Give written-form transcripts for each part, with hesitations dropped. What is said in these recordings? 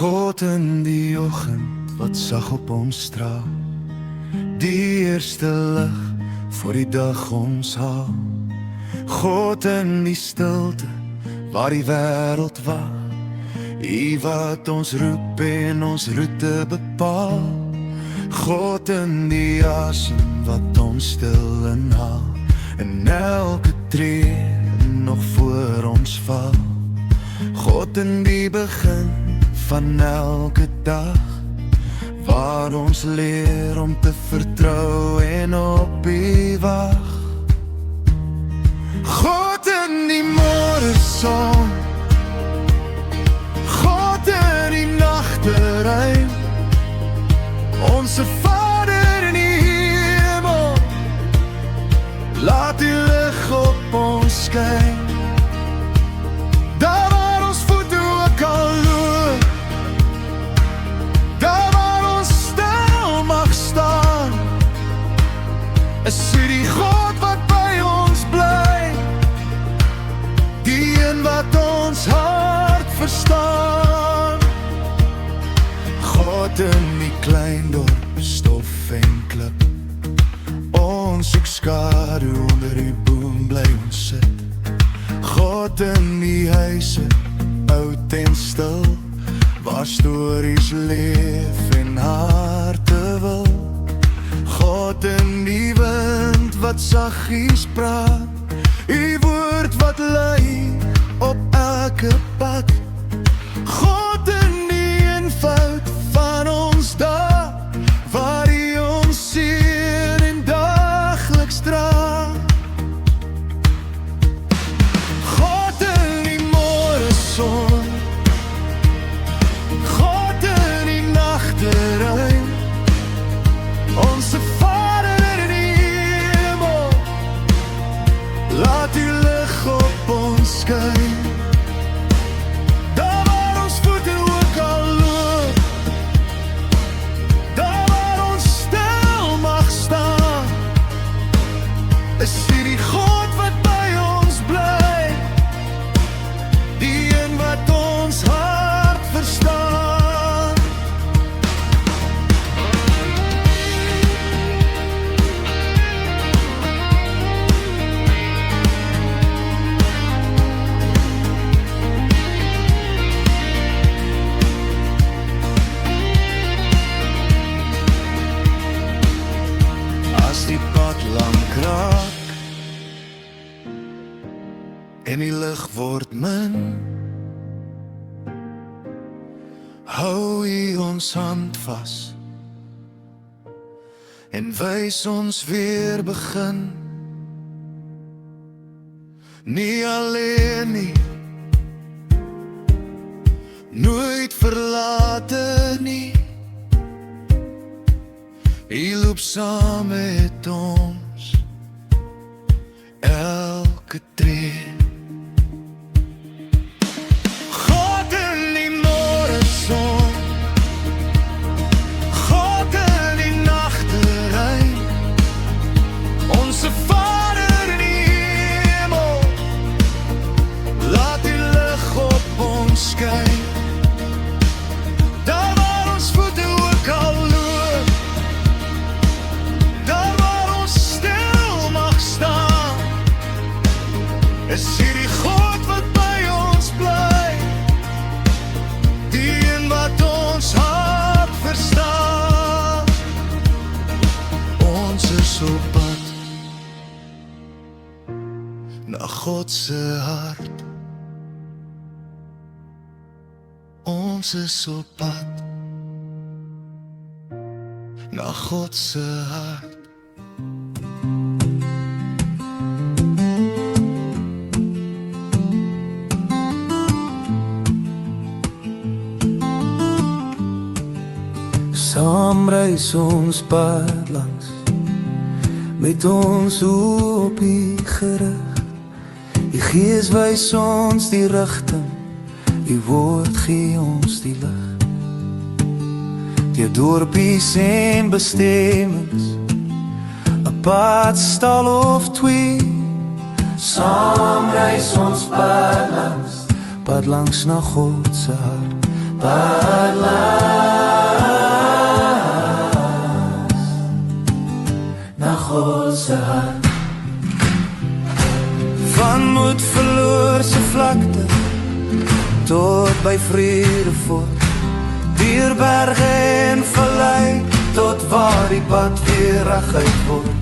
God in die oggend wat sag op ons straal, die eerste lig voor die dag ons haal. God in die stilte waar die wêreld wag, U wat ons roep en ons roete bepaal. God in die asem wat ons stil inhaal, en elke tree nog voor ons val. God in die begin van elke dag, waar ons leer om te vertrou en op U wag. God in die môreson, God in die nagteruim, onse Vader in die hemel, laat U lig op ons skyn. Daar waar ons voete ook al loop, daar waar ons stil mag staan, is U die God wat by ons bly, die een wat ons hart verstaan. God in die klein dorp, stof en klip, ons soek skadu onder U boom bly ons sit. God in die huise, oud en stil, waar stories leef en harte wil. God in die wind wat saggies praat, U woord wat lei op elke pad. God in die eenvoud van ons dae, waar U ons seën en dagliks dra. God in die môreson, God in die nagteruim, onse Vader in die hemel, laat U lig op ons skyn. Daar waar ons voete ook al loop, daar waar ons stil mag staan, is U die God wat by ons bly, die een wat ons hart verstaan. As die pad lank raak en die lig word min, hou U ons hand vas en wys ons weer begin. Nie alleen nie, nooit verlate nie, U loop saam met ons elke tree. God in die môreson, God in die nagteruim, onse Vader in die hemel, laat U lig op ons skyn. Daar waar ons voete ook al loop, daar waar ons stil mag staan, is U die God wat by ons bly, die een wat ons hart verstaan. Ons is op pad na God se hart. Ons is op pad na God se hart. Saam reis ons pad langs, met ons op U gerig. U Gees wys ons die rigting, U woord gee ons die lig. Deur dorpies en bestemmings, 'n padstal of twee, saam reis ons pad langs na God se hart. pad laas na God se hand. Van moed verloor se vlakte tot by vrede voort, deur berge en vallei tot waar die pad weer reguit word.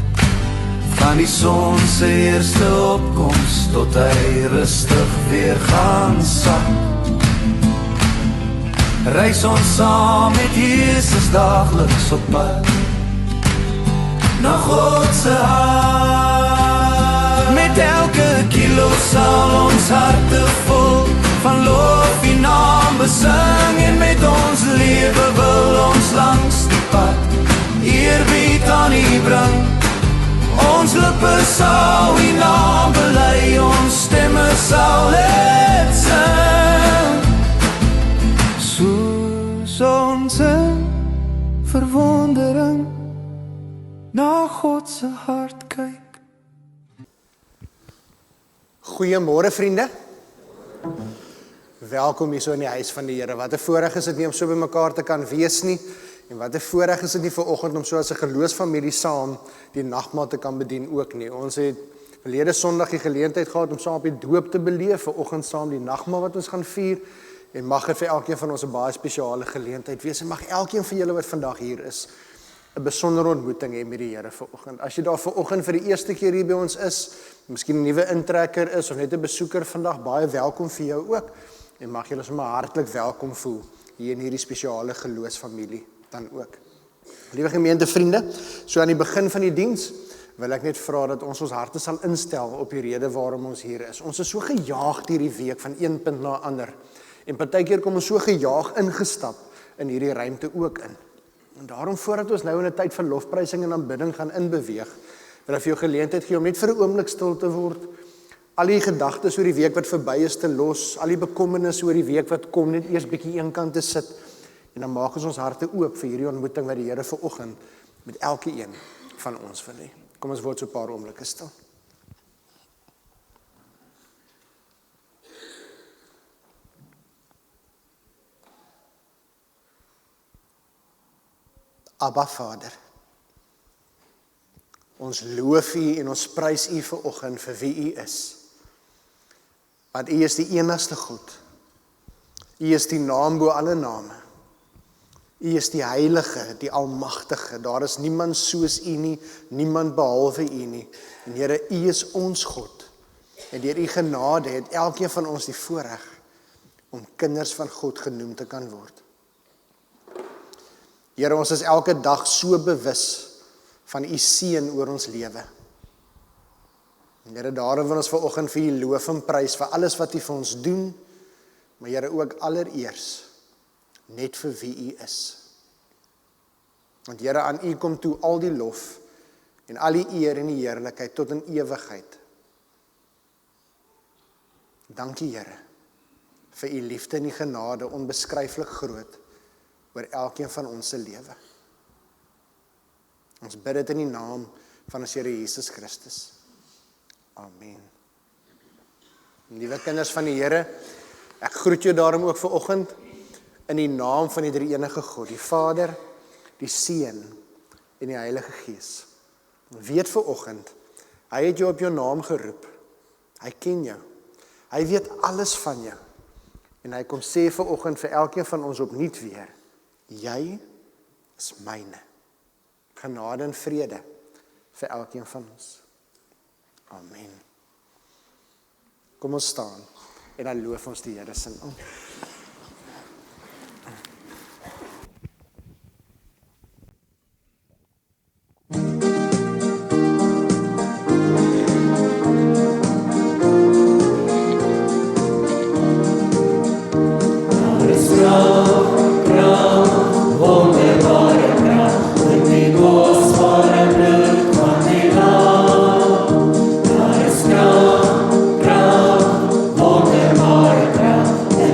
Van die son se eerste opkoms tot hy rustig weer gaan sak. Reis ons saam met Jesus daagliks op pad na God se hand. Met elke kilo sal ons harte vol van lof die naam besing, en met ons lewe wil ons langs die pad eerbied aan U bring. Ons lippe sal U naam bely, ons stemme sal dit sing. Soos ons in verwondering na God se hart kyk. Goeiemôre vriende. Welkom hier so in die huis van die Here. Wat 'n voorreg is dit nie om so by mekaar te kan wees nie. En wat 'n voorreg is dit nie vanoggend om so as 'n geloofsfamilie saam die nagmaal te kan bedien ook nie. Ons het verlede Sondag die geleentheid gehad om saam op die doop te beleef, vanoggend saam die nagmaal wat ons gaan vier. En mag dit vir elkeen van ons 'n baie spesiale geleentheid wees. En mag elkeen van julle wat vandag hier is 'n besondere ontmoeting hê met die Here vanoggend. As jy daar vanoggend vir die eerste keer hier by ons is, miskien 'n nuwe intrekker is of net 'n besoeker vandag, baie welkom vir jou ook. En mag julle sommer hartlik welkom voel hier in hierdie spesiale geloofsfamilie dan ook. Liewe gemeente vriende, so aan die begin van die diens wil ek net vra dat ons harte sal instel op die rede waarom ons hier is. Ons is so gejaag hierdie week van een punt na ander. En partykeer kom ons so gejaag ingestap in hierdie ruimte ook in. En daarom voordat ons nou in 'n tyd van lofprysing en aanbidding gaan inbeweeg, wil ek vir jou geleentheid gee om net vir 'n oomblik stil te word. Al die gedagtes oor die week wat verby is te los, al die bekommernisse oor die week wat kom, net eers bietjie eenkant te sit. En dan maak ons harte oop vir hierdie ontmoeting wat die Here vanoggend met elke een van ons wil hê. Kom ons word so 'n paar oomblikke stil. Abba Vader, ons loof U en ons prys U vanoggend vir wie U is. Want U is die enigste God. U is die naam bo alle name. U is die heilige, die almagtige. Daar is niemand soos U nie, niemand behalwe U nie. En Here, U is ons God. En deur U genade het elkeen van ons die voorreg om kinders van God genoem te kan word. Here, ons is elke dag so bewus van U seën oor ons lewe. Here, daarom wil ons vanoggend vir U loof en prys vir alles wat U vir ons doen, maar Here ook allereers net vir wie U is. Want Here, aan U kom toe al die lof en al die eer en die heerlikheid tot in ewigheid. Dankie Here vir U liefde en U genade onbeskryflik groot oor elkeen van ons se lewe. Ons bid dit in die naam van ons Here Jesus Christus. Amen. Liewe kinders van die Here, ek groet jou daarom ook vanoggend in die naam van die drie-enige God, die Vader, die Seun en die Heilige Gees. Weet vanoggend, hy het jou op jou naam geroep. Hy ken jou. Hy weet alles van jou. En hy kom sê vanoggend vir elkeen van ons opnuut weer, jy is myne. Genade en vrede vir elkeen van ons. Amen. Kom ons staan en dan loof ons die Here se naam.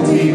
We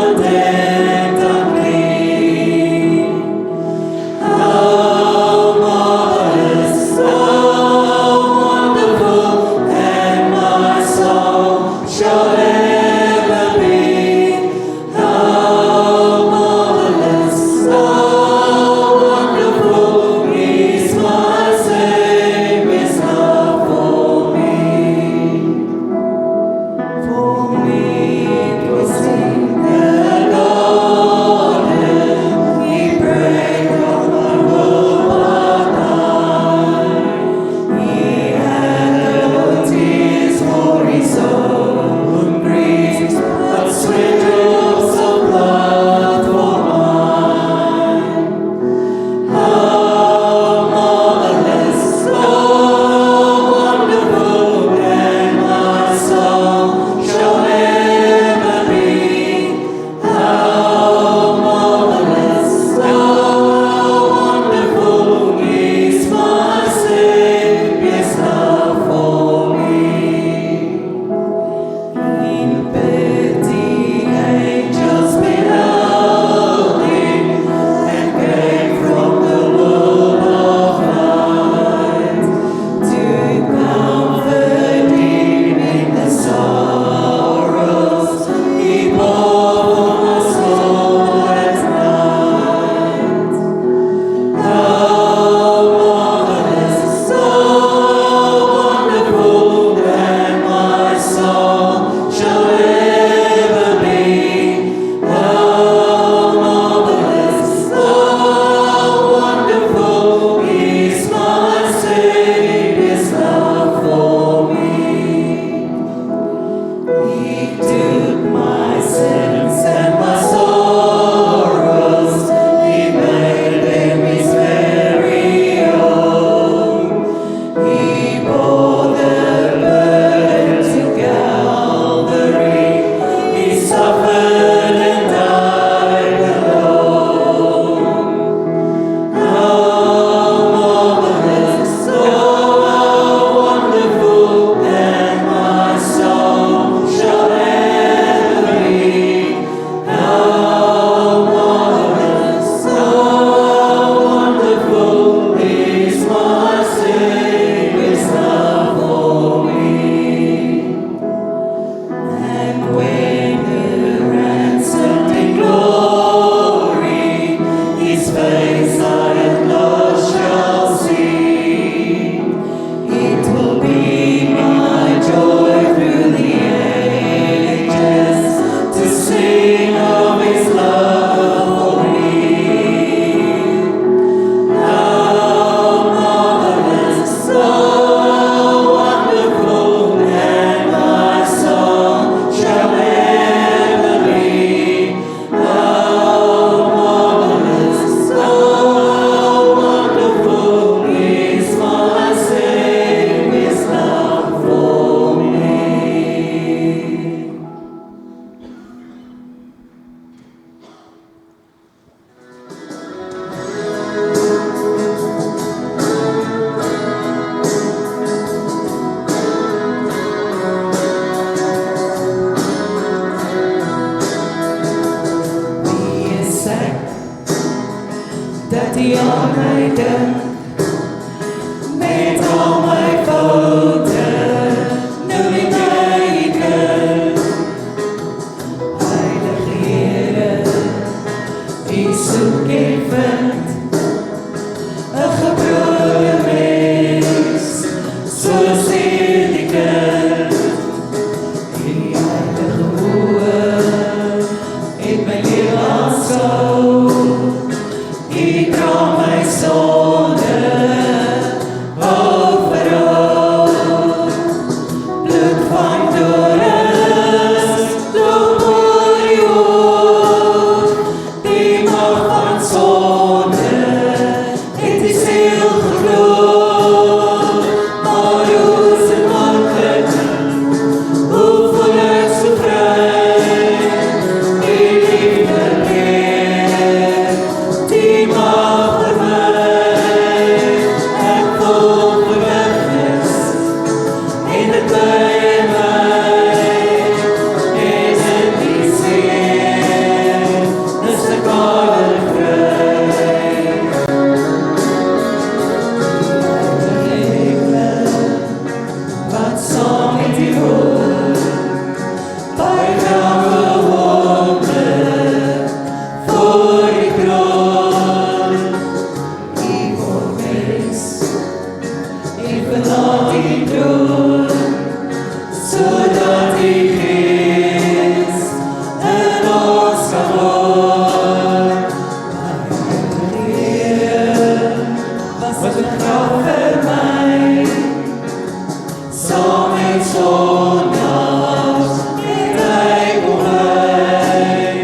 Contemplate dat U aan my dink, met al my foute, noem U my U kind. Heilige Here, U soek en vind 'n gebroke mens, soos hierdie kind. Die heilige oë het my lewe aanskou, U dra my sonde overal. Bloed van Doris, loop oor U hoofd, die mag van sonde het die siel gegloed. Maar hoe is het moontlik, hoe voel ek so vry, die liefde leer, die mag vir my. Ek voel vergifnis en dit bly in my, en in die seer is ek alle vry. Wat saam met U hoor, buig elke wonder voor die troon. U word mens, U verlaat die troon, sodat U Gees in ons kan woon. Heer, was 'n graf vir my, saam met sondaars het Hy kom by.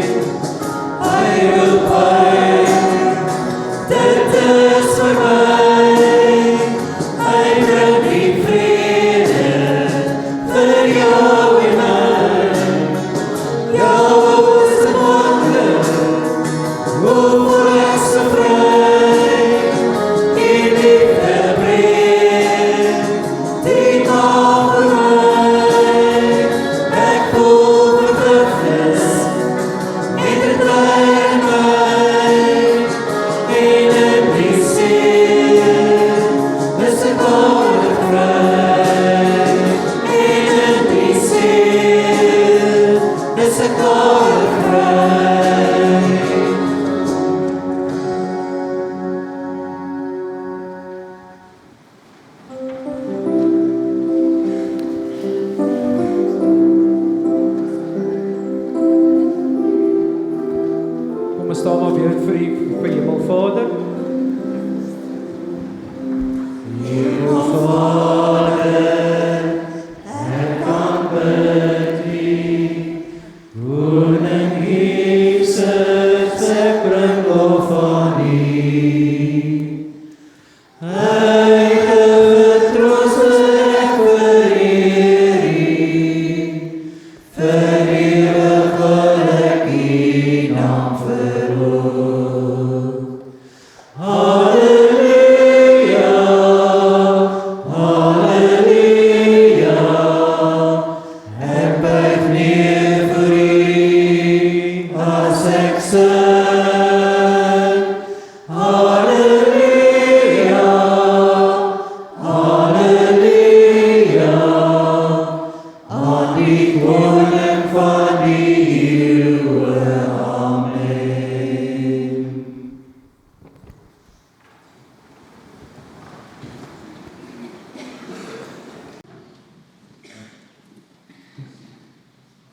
Hy roep uit, dit is verby. Hy bring die vrede vir jou en my. Jou is dit moontlik, hoe voel ek so vry, die liefde breek, die mag vir my. Ek voel vergifnis en dit bly in my, en in die seer is ek alle vry. En in die seer is ek alle vry. Kom ons staan maar weer vir Hemelvader.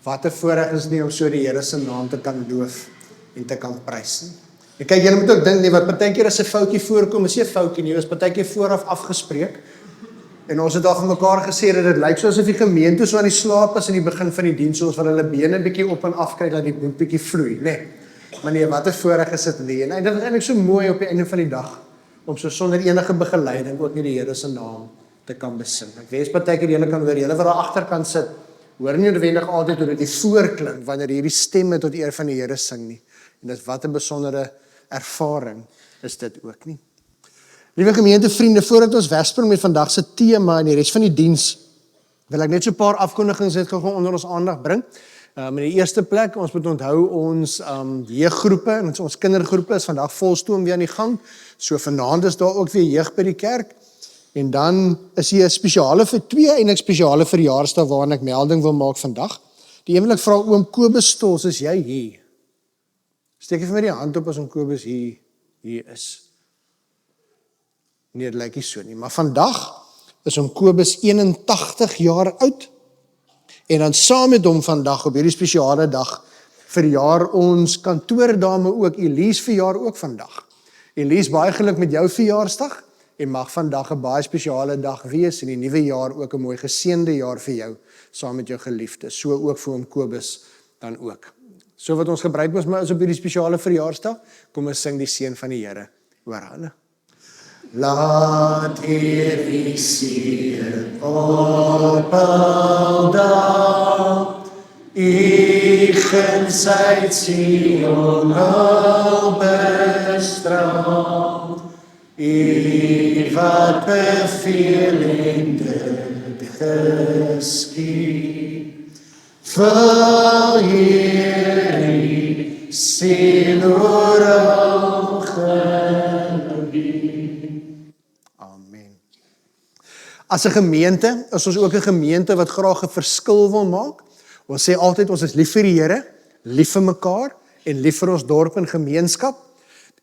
Wat 'n voorreg is nie om so die Here se naam te kan loof en te kan prys nie. En kyk, julle moet ook dink nie, wat partykeer as 'n foutjie voorkom, is nie 'n foutjie nie, is partykeer vooraf afgespreek. En ons het al vir mekaar gesê dat dit lyk soos of die gemeente so aan die slaap is in die begin van die diens, soos wat hulle bene bietjie op en af kry, dat die bloed bietjie vloei, né? Maar nee, wat 'n voorreg is dit nie. En dit is eintlik so mooi op die einde van die dag om so sonder enige begeleiding ook nie die Here se naam te kan besing. Ek wens partykeer julle kan hoor, julle wat daar agterkant sit, hoor nie noodwendig altyd hoe dit voorklink wanneer hierdie stemme tot eer van die Here sing nie. En dit is wat 'n besondere ervaring is dit ook nie. Liewe gemeente vriende, voordat ons wegspring met vandag se tema en die res van die diens, wil ek net so 'n paar afkondigings net gou onder ons aandag bring. In die eerste plek, ons moet onthou ons jeuggroepe en ons kindergroepe is vandag volstoom weer aan die gang. So vanaand is daar ook weer jeug by die kerk. En dan is hier 'n spesiale vir twee eintlik spesiale verjaarsdag waarna ek melding wil maak vandag. Die een wil ek vra oom Kobus Stols, is jy hier? Steek vir my die hand op as oom Kobus hier is. Nee, dit lyk nie so nie, maar vandag is oom Kobus 81 jaar oud. En dan saam met hom vandag op hierdie spesiale dag verjaar ons kantoordame ook. Elise verjaar ook vandag. Elise, baie geluk met jou verjaarsdag en mag vandag 'n baie spesiale dag wees en die nuwe jaar ook 'n mooi geseënde jaar vir jou saam met jou geliefdes. So ook vir oom Kobus dan ook. So wat ons gebruik ons maar is op hierdie spesiale verjaarsdag, kom ons sing die seën van die Here oor hulle. Laat hierdie seën ophou daal, in sy Sion al bestraal, wat beveel en dit geskied. Val hierdie seën oor al gebied. Amen. As 'n gemeente, is ons ook 'n gemeente wat graag 'n verskil wil maak. Ons sê altyd ons is lief vir die Here, lief vir mekaar en lief vir ons dorp en gemeenskap.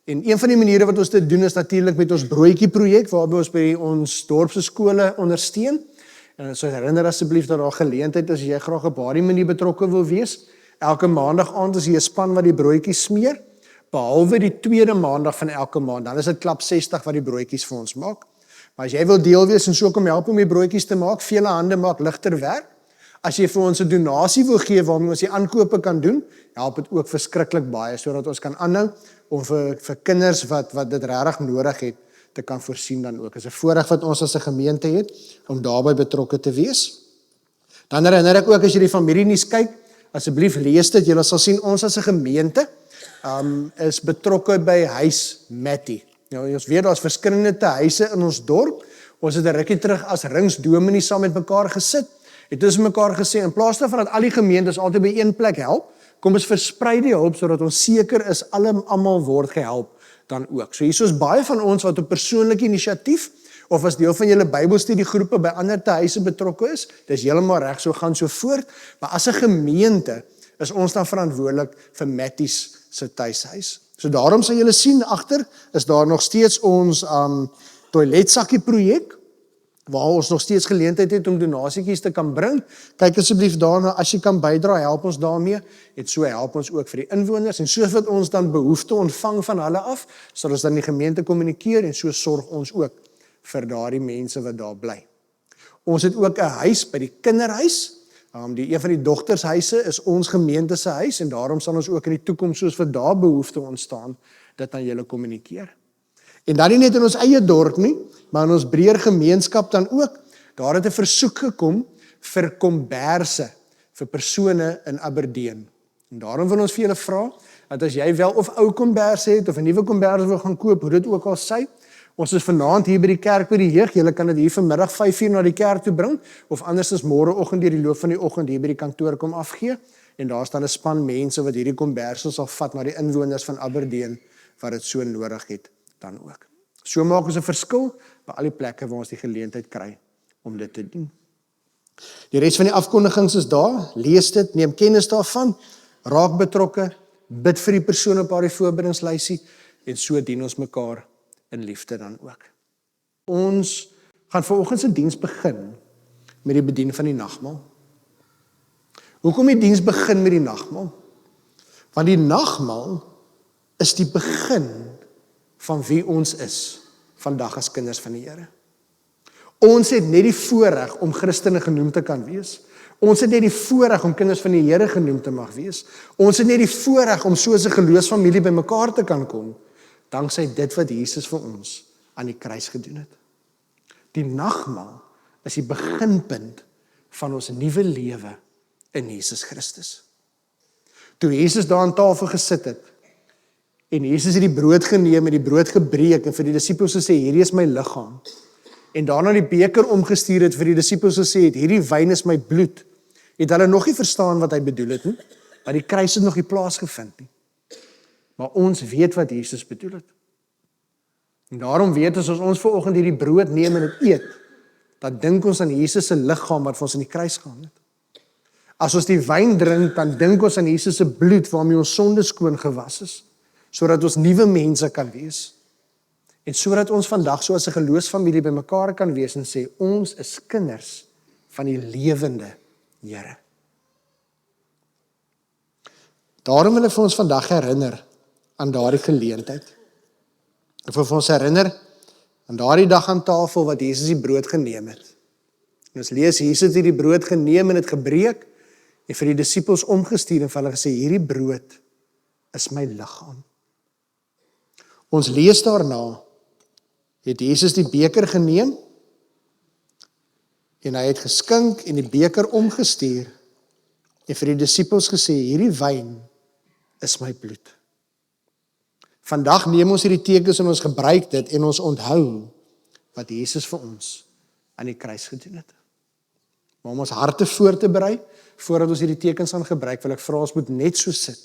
En een van die maniere wat ons dit doen is natuurlik met ons broodjie projek waarby ons by ons dorpse skole ondersteun. En so herinner asseblief dat daar geleentheid is as jy graag op daardie manier betrokke wil wees. Elke maandag aand is hier 'n span wat die broodjies smeer, behalwe die tweede maandag van elke maand. Dan is dit klap 60 wat die broodjies vir ons maak. Maar as jy wil deel wees en so kom help om die broodjies te maak, vele hande maak ligter werk. As jy vir ons 'n donasie wil gee waarmee ons die aankope kan doen, help dit ook verskriklik baie sodat ons kan aanhou om vir kinders wat dit regtig nodig het te kan voorsien dan ook. Dit is 'n voorreg wat ons as 'n gemeente het om daarbey betrokke te wees. Dan herinner ek ook as jy die familienuus kyk, asseblief lees dit. Julle sal sien ons as 'n gemeente is betrokke by Huis Mattie. Nou ons weet daar's verskillende huise in ons dorp. Ons het 'n rukkie terug as ringsdominee saam met mekaar gesit. Het ons mekaar gesê in plaas daarvan dat al die gemeentes altyd by een plek help, kom ons versprei die hulp sodat ons seker is almal word gehelp dan ook. So hier is baie van ons wat op persoonlike inisiatief of as deel van julle Bybelstudiegroepe by ander huise betrokke is. Dis heeltemal reg, so gaan so voort. Maar as 'n gemeente is ons dan verantwoordelik vir Matties se tuishuis. So daarom sal julle sien agter is daar nog steeds ons toiletsakkie projek waar ons nog steeds geleentheid het om donasietjies te kan bring. Kyk asseblief daarna, as jy kan bydra, help ons daarmee. En so help ons ook vir die inwoners en so wat ons dan behoefte ontvang van hulle af, sal ons dan die gemeente kommunikeer en so sorg ons ook vir daardie mense wat daar bly. Ons het ook 'n huis by die kinderhuis. Die een van die dogtershuise is ons gemeente se huis en daarom sal ons ook in die toekoms soos vir daar behoefte ontstaan, dit aan julle kommunikeer. En dan nie net in ons eie dorp nie, maar in ons breër gemeenskap dan ook. Daar het 'n versoek gekom vir komberse vir persone in Aberdeen. En daarom wil ons vir julle vra dat as jy wel of ou komberse het of 'n nuwe kombers wil gaan koop, hoe dit ook al sy, ons is vanaand hier by die kerk by die jeug. Julle kan dit hier vanmiddag 5:00 na die kerk toe bring of anders is môreoggend deur die loop van die oggend hier by die kantoor kom afgee en daar staan 'n span mense wat hierdie komberse sal vat na die inwoners van Aberdeen wat dit so nodig het dan ook. So maak ons 'n verskil by al die plekke waar ons die geleentheid kry om dit te doen. Die res van die afkondigings is daar, lees dit, neem kennis daarvan, raak betrokke, bid vir die persoon op haar voorbereidingslysie en so dien ons mekaar in liefde dan ook. Ons gaan vanoggend se diens begin met die bedien van die nagmaal. Hoekom die diens begin met die nagmaal? Want die nagmaal is die begin van wie ons is vandag as kinders van die Here. Ons het net die voorreg om Christene genoem te kan wees. Ons het net die voorreg om kinders van die Here genoem te mag wees. Ons het net die voorreg om so 'n geloofsfamilie by mekaar te kan kom, danksy dit wat Jesus vir ons aan die kruis gedoen het. Die nagmaal is die beginpunt van ons nuwe lewe in Jesus Christus. Toe Jesus daar aan tafel gesit het, en Jesus het die brood geneem en die brood gebreek en vir die disippels gesê, hierdie is my liggaam. En daarna die beker omgestuur het vir die disippels gesê het, hierdie wyn is my bloed. het hulle nog nie verstaan wat hy bedoel het nie, want die kruis het nog nie plaasgevind nie. Maar ons weet wat Jesus bedoel het. En daarom weet ons, as ons vanoggend hierdie brood neem en dit eet, dan dink ons aan Jesus se liggaam wat vir ons in die kruis gehang het. As ons die wyn drink, dan dink ons aan Jesus se bloed waarmee ons sonde skoon gewas is, sodat ons nuwe mense kan wees. En sodat ons vandag so as 'n geloofsfamilie bymekaar kan wees en sê, ons is kinders van die lewende Here. Daarom wil ek vir ons vandag herinner aan daardie geleentheid. Ek wil vir ons herinner aan daardie dag aan tafel wat Jesus die brood geneem het. En ons lees, Jesus het die brood geneem en het gebreek en vir die disippels omgestuur en vir hulle gesê, hierdie brood is my liggaam. Ons lees daarna, het Jesus die beker geneem en hy het geskink en die beker omgestuur en vir die disippels gesê, hierdie wyn is my bloed. Vandag neem ons hierdie tekens en ons gebruik dit en ons onthou wat Jesus vir ons aan die kruis gedoen het. Maar om ons harte voor te berei, voordat ons hierdie tekens aan gebruik, wil ek vra ons moet net so sit.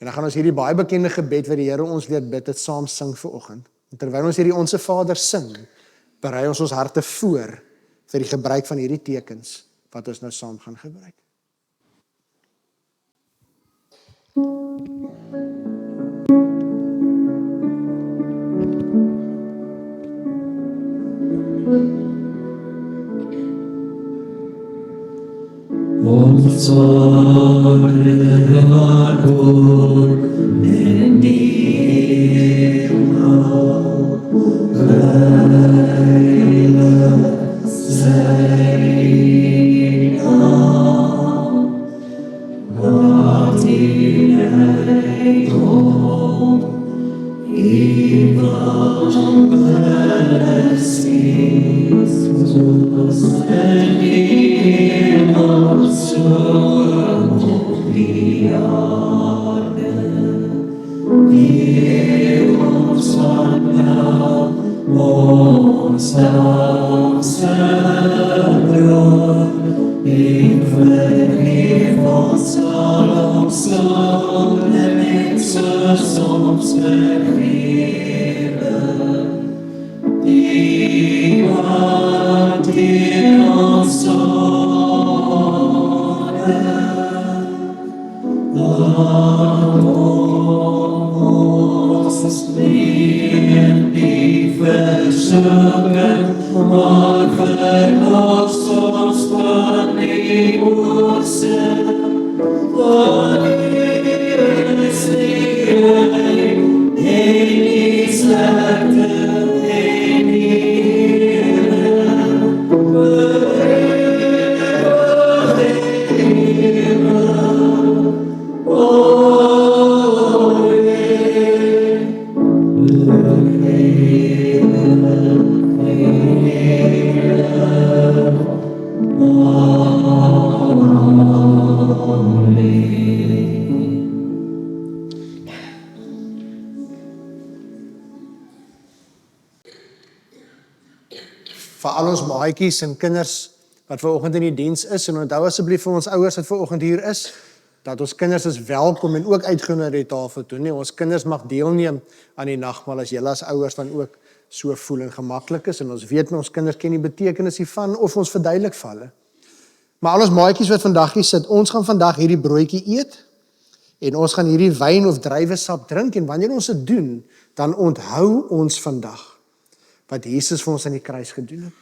En dan gaan ons hierdie baie bekende gebed wat die Here ons leer bid, dit saam sing vanoggend. En terwyl ons hierdie Onse Vader sing, berei ons harte voor vir die gebruik van hierdie tekens wat ons nou saam gaan gebruik. Ons Vader wat woont in die hemel, heilig sy naam. Laat die rijk kom, die van alles is, soos in die hemel, so op die aarde. Geef ons vandaag ons dagse brood, en vergeef ons al ons sonde, net soos ons vergewe. Die wat in ons sonde, laat ons nie in die versoeking, maar verlos ons van die bose. Want U is die rein en die slegte en die Here. Vir al ons maatjies en kinders wat vanoggend in die diens is, en onthou asseblief vir ons ouers wat vanoggend hier is, dat ons kinders is welkom en ook uitgenooi na die tafel toe. Nee, ons kinders mag deelneem aan die nagmaal as julle as ouers dan ook so voel en gemaklik is, en ons weet ons kinders ken die betekenis hiervan of ons verduidelik vir hulle. Maar al ons maatjies wat vandag hier sit, ons gaan vandag hierdie broodjie eet en ons gaan hierdie wyn of druiwesap drink, en wanneer ons dit doen, dan onthou ons vandag wat Jesus vir ons aan die kruis gedoen het.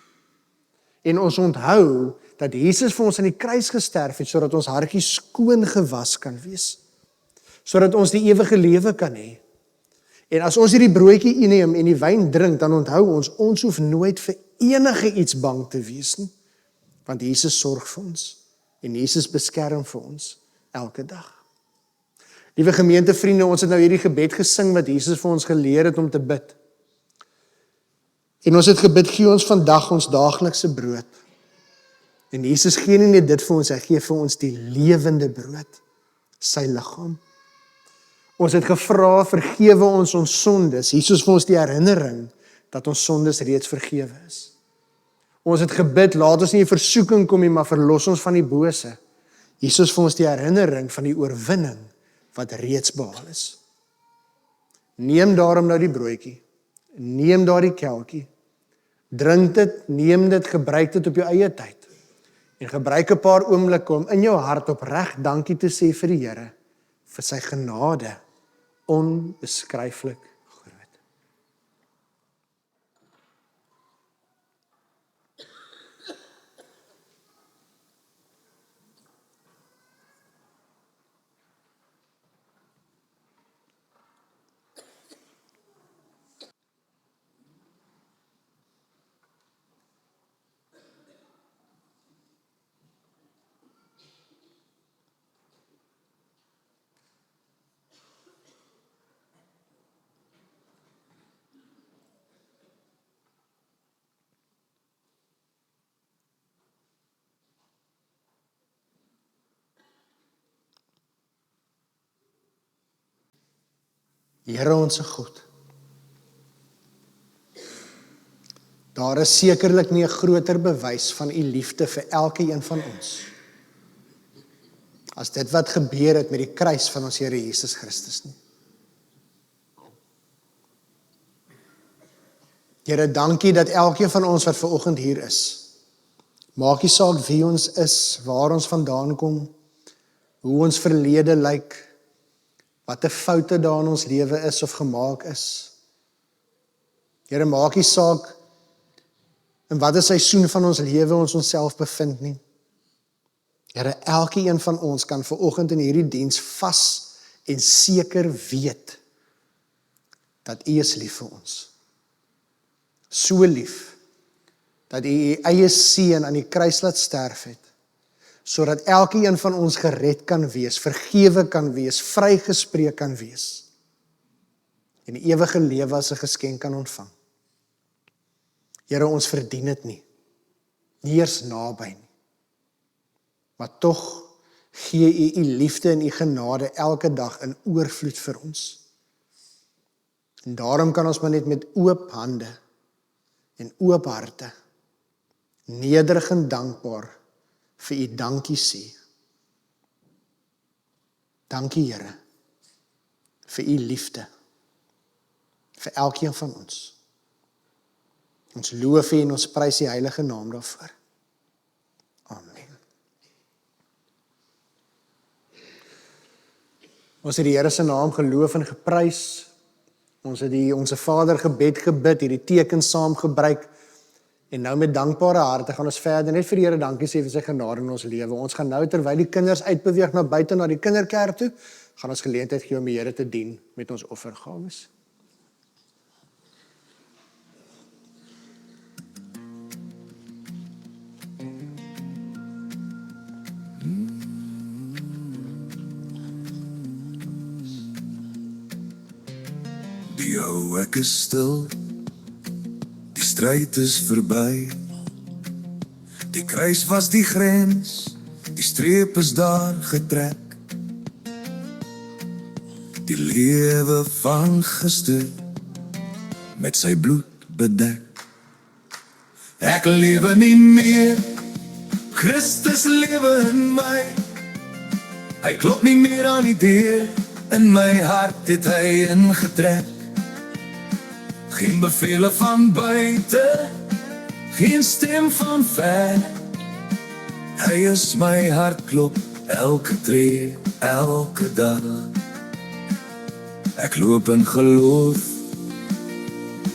En ons onthou dat Jesus vir ons aan die kruis gesterf het, sodat ons hartjies skoon gewas kan wees. Sodat ons die ewige lewe kan hê. En as ons hierdie broodjie neem en die wyn drink, dan onthou ons hoef nooit vir enige iets bang te wees nie. Want Jesus sorg vir ons. En Jesus beskerm vir ons elke dag. Liewe gemeentevriende, ons het nou hierdie gebed gesing wat Jesus vir ons geleer het om te bid. En ons het gebid, gee ons vandag ons daaglikse brood. En Jesus gee nie net dit vir ons, hy gee vir ons die lewende brood, sy liggaam. Ons het gevra, vergewe ons sondes. Jesus vir ons die herinnering dat ons sondes reeds vergewe is. Ons het gebid, laat ons nie in versoeking kom nie, maar verlos ons van die bose. Jesus vir ons die herinnering van die oorwinning wat reeds behaal is. Neem daarom nou die broodjie, neem daar die kelkie, drink dit, neem dit, gebruik dit op jou eie tyd. En gebruik 'n paar oomblikke om in jou hart opreg dankie te sê vir die Here, vir sy genade, onbeskryflik groot. Here onse God, daar is sekerlik nie 'n groter bewys van u liefde vir elke een van ons, as dit wat gebeur het met die kruis van ons Here Jesus Christus nie. Here, dankie dat elkeen van ons wat vanoggend hier is, maak nie saak wie ons is, waar ons vandaan kom, hoe ons verlede lyk, wat 'n foute daar in ons lewe is of gemaak is. Here, maak nie saak in watter seisoen van ons lewe ons onsself bevind nie. Here, elkeen van ons kan vanoggend in hierdie diens vas en seker weet dat U is lief vir ons. So lief dat U eie seun aan die kruis laat sterf het, sodat elkeen van ons gered kan wees, vergewe kan wees, vrygespreek kan wees en die ewige lewe as 'n geskenk kan ontvang. Here, ons verdien dit nie eers naby nie, maar tog gee U liefde en U genade elke dag in oorvloed vir ons. En daarom kan ons maar net met oop hande en oop harte, nederig en dankbaar vir U dankie sê. Dankie Here, vir U liefde, vir elkeen van ons. Ons loof U en ons prys die heilige naam daarvoor. Amen. Ons het die Here se naam geloof en geprys. Ons het onse Vader gebed gebid, hierdie teken saam gebruik. En nou met dankbare harte gaan ons verder net vir die Here dankie sê vir sy genade in ons lewe. Ons gaan nou terwyl die kinders uitbeweeg na buite na die kinderkerk toe, gaan ons geleentheid gee om die Here te dien met ons offergawes. Die ou ek is stil, die stryd is verby. Die kruis was die grens, die streep is daar getrek. Die lewe van gister, met sy bloed bedek. Ek lewe nie meer, Christus lewe in my. Hy klop nie meer aan die deur, in my hart het hy ingetrek. Geen bevele van buite, geen stem van ver. Hy is my hartklop, elke tree, elke dag. Ek loop in geloof,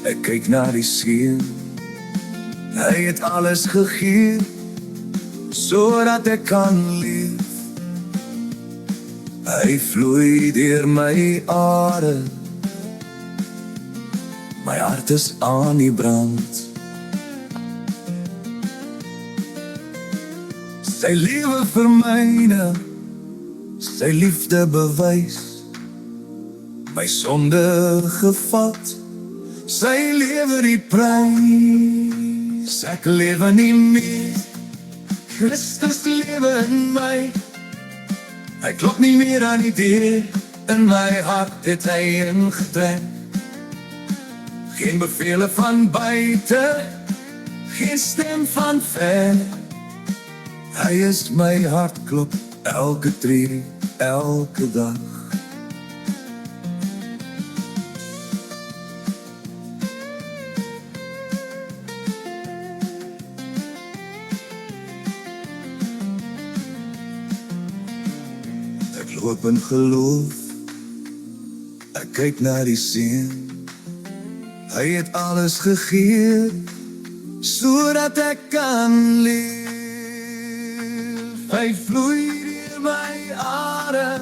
ek kyk na die seun. Hy het alles gegee, sodat ek kan leef. Hy vloei deur my are, my hart is aan die brand. Sy lewe vir myne, sy liefde bewys. My sonde gevat, sy lewe die prys. Ek lewe nie meer, Christus lewe in my. Hy klop nie meer aan die deur, in my hart het hy ingetrek. Geen bevele van buite, geen stem van ver. Hy is my hartklop, elke tree, elke dag. Ek loop in geloof, ek kyk na die seun. Hy het alles gegee, sodat ek kan leef. Hy vloei deur my are,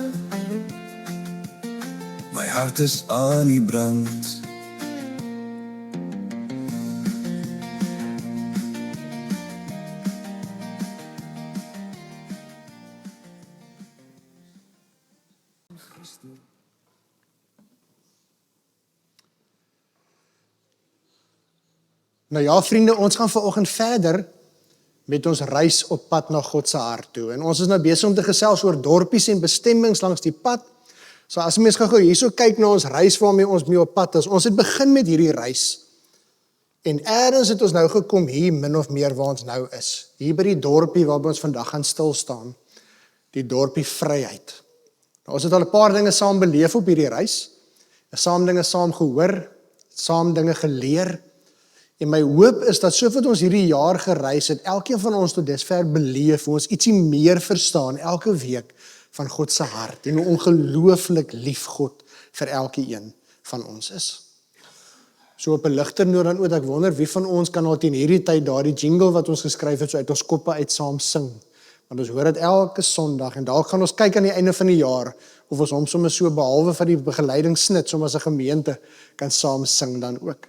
my hart is aan die brand. Nou ja, vriende, ons gaan vanoggend verder met ons reis op pad na God se hart toe. En ons is nou besig om te gesels oor dorpies en bestemmings langs die pad. So as mens gou hierso kyk na ons reis waarmee ons mee op pad is. Ons het begin met hierdie reis. En eers het ons nou gekom hier min of meer waar ons nou is. Hier by die dorpie waar ons vandag gaan stil staan. Die dorpie Vryheid. Nou, ons het al 'n paar dinge saam beleef op hierdie reis. Saam dinge saam gehoor, saam dinge geleer. En my hoop is dat soveel ons hierdie jaar gereis het, elkeen van ons tot dusver beleef, hoe ons ietsie meer verstaan elke week van God se hart en hoe ongelooflik lief God vir elkeen van ons is. So op 'n ligter noot dan ook, ek wonder wie van ons kan al teen hierdie tyd daardie jingle wat ons geskryf het so uit ons koppe uit saam sing. Want ons hoor dit elke Sondag en dalk gaan ons kyk aan die einde van die jaar of ons hom sommer so behalwe van die begeleidingssnit sommer as 'n gemeente kan saam sing dan ook.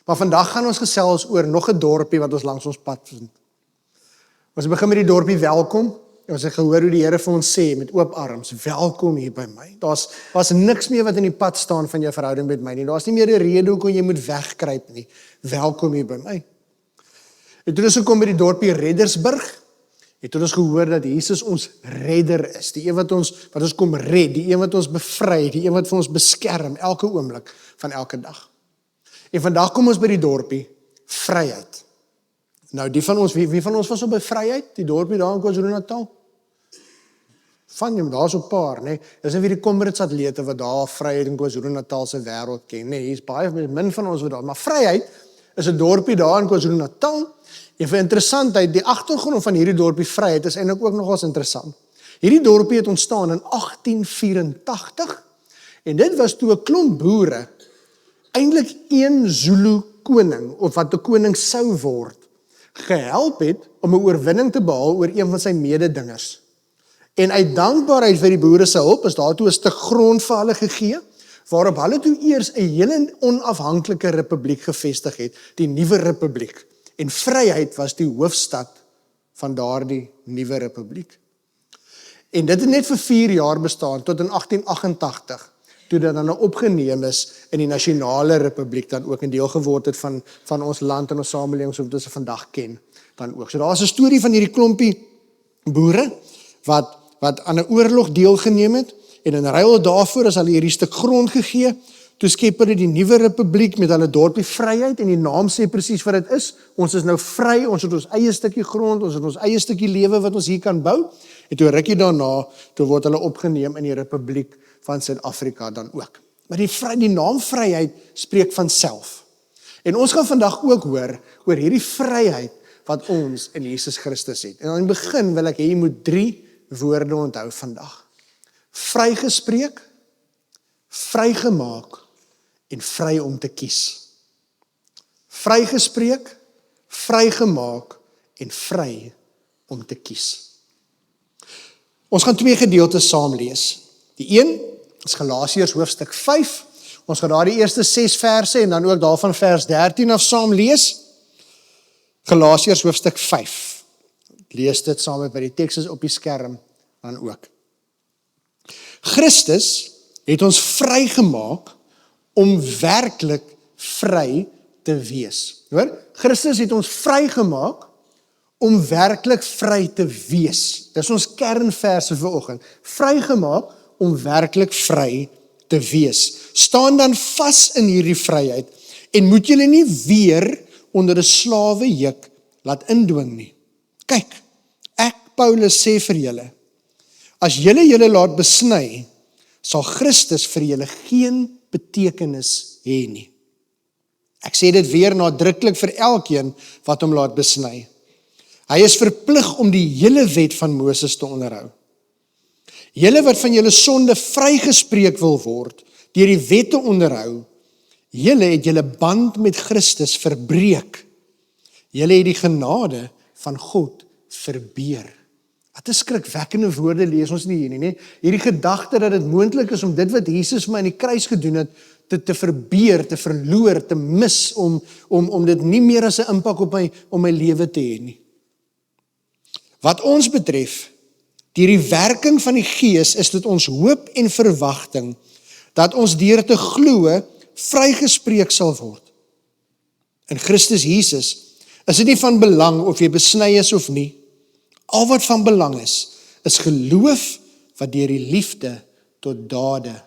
Maar vandag gaan ons gesels oor nog 'n dorpie wat ons langs ons pad vind. Ons begin met die dorpie Welkom. En ons het gehoor hoe die Here vir ons sê met oop arms, welkom hier by my. Daar's niks meer wat in die pad staan van jou verhouding met my nie. Daar's nie meer 'n rede hoekom jy moet wegkruip nie. Welkom hier by my. En toe ons gekom by die dorpie Reddersburg, het ons gehoor dat Jesus ons redder is, die een wat ons kom red, die een wat ons bevry, die een wat vir ons beskerm elke oomblik van elke dag. En vandag kom ons by die dorpie Vryheid. Nou die van ons, wie van ons was op by Vryheid? Die dorpie daar in KwaZulu-Natal? Van jou, daar's 'n paar, nê. Dis nie wie die Comrades atlete wat daar Vryheid in KwaZulu-Natal se wêreld ken, nê. Hier's baie min van ons wat daar, maar Vryheid is 'n dorpie daar in KwaZulu-Natal. En vir interessantheid, die agtergrond van hierdie dorpie Vryheid is eintlik ook nogals interessant. Hierdie dorpie het ontstaan in 1884 en dit was toe 'n klomp boere eintlik een Zulu koning, of wat 'n koning sou word, gehelp het om 'n oorwinning te behaal oor een van sy mededingers. En uit dankbaarheid vir die boere se hulp is daartoe 'n stuk grond vir hulle gegee, waarop hulle toe eers 'n hele onafhanklike republiek gevestig het, die Nuwe Republiek. En Vryheid was die hoofstad van daardie Nuwe Republiek. En dit het net vir 4 jaar bestaan, tot in 1888, toe dit dan opgeneem is in die Nasionale Republiek, dan ook 'n deel geword het van ons land en ons samelewing soos ons vandag ken, dan ook. So daar is 'n storie van hierdie klompie boere, wat aan 'n oorlog deelgeneem het, en in ruil daarvoor is hulle hierdie stuk grond gegee, toe skep hulle die Nuwe Republiek met hulle dorpie Vryheid, en die naam sê presies wat dit is, ons is nou vry, ons het ons eie stukkie grond, ons het ons eie stukkie lewe wat ons hier kan bou, en toe rukkie daarna, toe word hulle opgeneem in die Republiek van Suid-Afrika dan ook. Maar die naam Vryheid spreek van self. En ons gaan vandag ook hoor oor hierdie vryheid wat ons in Jesus Christus het. En aan die begin wil ek hê jy moet 3 woorde onthou vandag. Vrygespreek, vrygemaak en vry om te kies. Vrygespreek, vrygemaak en vry om te kies. Ons gaan 2 gedeeltes saam lees. Die een is Galasiërs hoofstuk 5. Ons gaan daar die eerste 6 verse en dan ook daarvan vers 13 af saam lees. Galasiërs hoofstuk 5. Lees dit saam met die teks is op die skerm dan ook. Christus het ons vrygemaak om werklik vry te wees. Hoor? Christus het ons vrygemaak om werklik vry te wees. Dis ons kernverse vanoggend. Vrygemaak om werklik vry te wees. Staan dan vas in hierdie vryheid en moet julle nie weer onder 'n slawe juk laat indwing nie. Kyk, ek Paulus sê vir julle, as julle laat besny, sal Christus vir julle geen betekenis hê nie. Ek sê dit weer nadruklik vir elkeen wat hom laat besny. Hy is verplig om die hele wet van Moses te onderhou. Julle wat van julle sonde vrygespreek wil word, deur die wet te onderhou, julle het julle band met Christus verbreek. Julle het die genade van God verbeur. Wat 'n skrikwekkende woorde lees ons nie hier nie. Hierdie gedagte dat dit moontlik is om dit wat Jesus vir my aan die kruis gedoen het, te verbeur, te verloor, te mis, om dit nie meer as 'n impak op my lewe te hê nie. Wat ons betref, deur die werking van die Gees is dit ons hoop en verwagting dat ons deur te glo vrygespreek sal word. In Christus Jesus is dit nie van belang of jy besny is of nie. Al wat van belang is geloof wat deur die liefde tot dade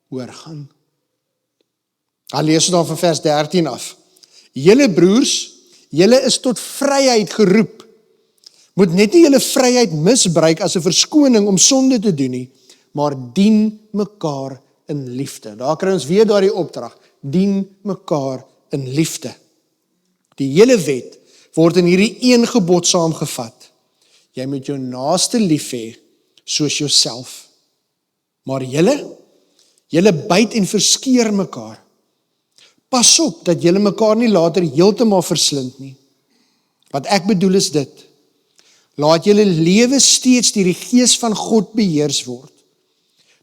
oorgaan. Dan lees ons dan van vers 13 af. Julle broers, julle is tot vryheid geroep. Moet net nie julle vryheid misbruik as 'n verskoning om sonde te doen nie, maar dien mekaar in liefde. Daar kry ons weer daardie opdrag, dien mekaar in liefde. Die hele wet word in hierdie een gebod saamgevat. Jy moet jou naaste lief hê soos jouself. Maar julle byt en verskeur mekaar. Pas op dat julle mekaar nie later heeltemal verslind nie. Wat ek bedoel is dit: laat julle lewe steeds deur die Gees van God beheers word.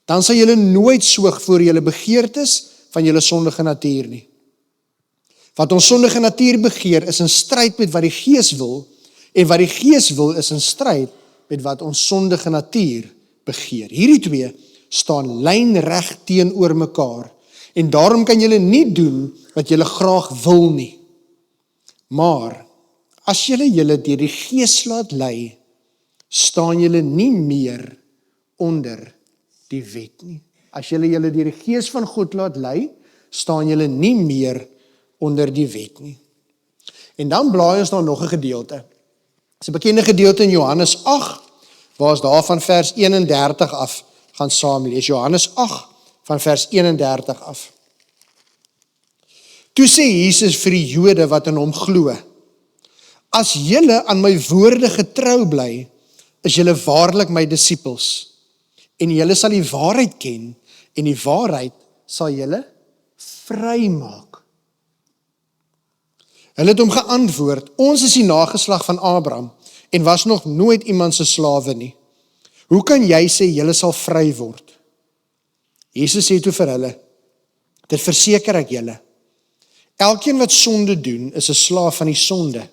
Dan sal julle nooit soeg voor julle begeertes van julle sondige natuur nie. Wat ons sondige natuur begeer is in stryd met wat die Gees wil, en wat die Gees wil is in stryd met wat ons sondige natuur begeer. Hierdie twee staan lynreg teenoor mekaar, en daarom kan julle nie doen wat julle graag wil nie. Maar as julle deur die Gees laat lei, staan julle nie meer onder die wet nie. As julle deur die Gees van God laat lei, staan julle nie meer onder die wet nie. En dan blaai ons nog 'n gedeelte. Dit is 'n bekende gedeelte in Johannes 8, waar ons daar van vers 31 af gaan saam lees. Johannes 8 van vers 31 af. Toe sê Jesus vir die Jode wat in hom glo: As julle aan my woorde getrou bly, is julle waarlik my disippels, en julle sal die waarheid ken, en die waarheid sal julle vrymaak. Hulle het hom geantwoord: Ons is die nageslag van Abraham, en was nog nooit iemand se slawe nie. Hoe kan jy sê julle sal vry word? Jesus sê toe vir hulle: Dit verseker ek julle, elkeen wat sonde doen, is 'n slaaf van die sonde.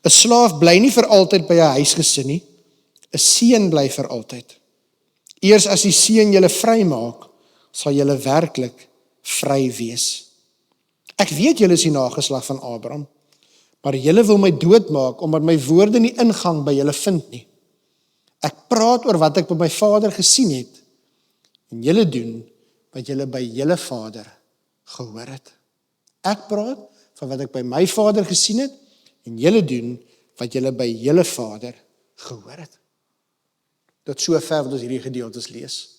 'n Slaaf bly nie vir altyd by 'n huisgesin nie, 'n seun bly vir altyd. Eers as die seun julle vrymaak, sal julle werklik vry wees. Ek weet julle is die nageslag van Abraham, maar julle wil my doodmaak, omdat my woorde nie ingang by julle vind nie. Ek praat oor wat ek by my Vader gesien het, en julle doen wat julle by julle Vader gehoor het. Ek praat van wat ek by my Vader gesien het, en julle doen wat julle by julle Vader gehoor het. Tot so ver wat ons hierdie gedeeltes lees.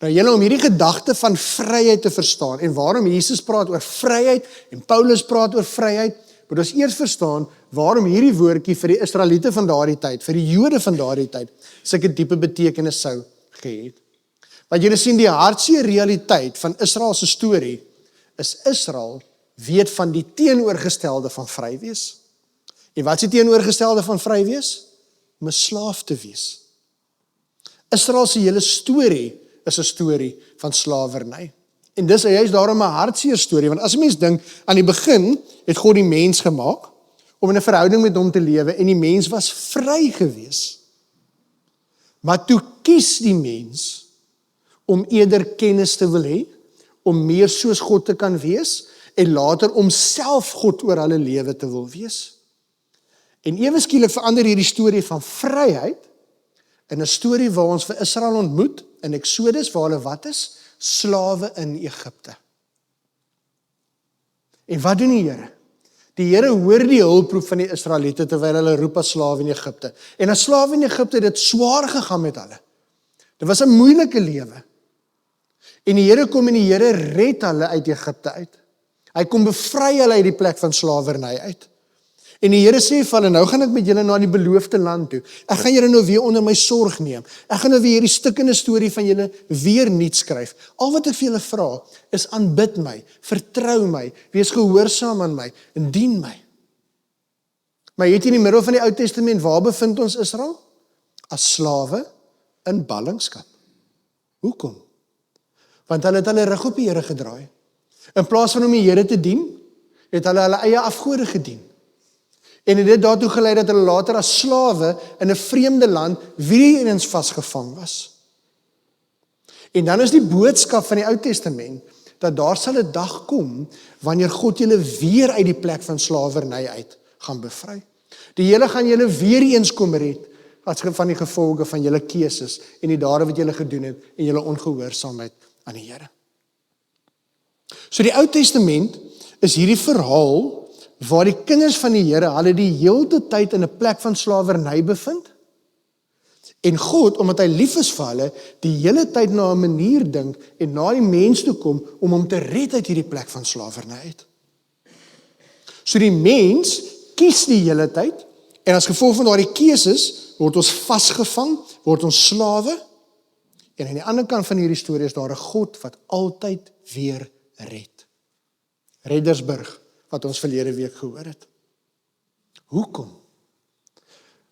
Nou julle, om hierdie gedagte van vryheid te verstaan, en waarom Jesus praat oor vryheid, en Paulus praat oor vryheid, moet ons eers verstaan waarom hierdie woordjie vir die Israeliete van daardie tyd, vir die Jode van daardie tyd, sulke diepe betekenis sou gehad. Want julle sien, die hartseer realiteit van Israel se storie, is Israel weet van die teenoorgestelde van vry wees. En wat is die teenoorgestelde van vry wees? Om 'n slaaf te wees. Israel se hele storie is 'n storie van slawerny. En dis juist daarom 'n hartseer storie, want as 'n mens dink, aan die begin het God die mens gemaak om in 'n verhouding met hom te lewe, en die mens was vry gewees. Maar toe kies die mens om eerder kennis te wil hê, om meer soos God te kan wees, en later om self God oor hulle lewe te wil wees. En ewe skielik verander hierdie storie van vryheid in 'n storie waar ons vir Israel ontmoet in Exodus, waar hulle wat is? Slawe in Egipte. En wat doen die Here? Die Here hoor die hulproep van die Israeliete terwyl hulle roep as slawe in Egipte. En as slawe in Egipte het dit swaar gegaan met hulle. Dit was 'n moeilike lewe. En die Here kom en die Here red hulle uit Egipte uit. Hy kom bevry hulle uit die plek van slawerny uit. En die Here sê vir hulle, nou gaan ek met julle na die beloofde land toe. Ek gaan julle nou weer onder my sorg neem. Ek gaan nou weer hierdie stukkende storie van julle weer nuut skryf. Al wat ek vir julle vra, is aanbid my, vertrou my, wees gehoorsaam aan my en dien my. Maar weet jy, in die middel van die Ou Testament, waar bevind ons Israel? As slawe in ballingskap. Hoekom? Want hulle het hulle rug op die Here gedraai. In plaas van om die Here te dien, het hulle hulle eie afgode gedien. En het dit daartoe gelei dat hulle later as slawe in 'n vreemde land weer eens vasgevang was. En dan is die boodskap van die Ou Testament, dat daar sal 'n dag kom, wanneer God julle weer uit die plek van slawerny uit gaan bevry. Die Here gaan julle weer eens kom red, as van die gevolge van julle keuses, en die dade wat julle gedoen het, en julle ongehoorsaamheid aan die Here. So die Ou Testament is hierdie verhaal, waar die kinders van die Here, hulle die hele tyd in 'n plek van slawerny bevind. En God, omdat hy lief is vir hulle, die hele tyd na 'n manier dink en na die mens toe kom om hom te red uit hierdie plek van slawerny uit. So die mens kies die hele tyd, en as gevolg van daardie keuses word ons vasgevang, word ons slawe, en aan die ander kant van hierdie storie is daar 'n God wat altyd weer red. Reddersburg, wat ons verlede week gehoor het. Hoekom?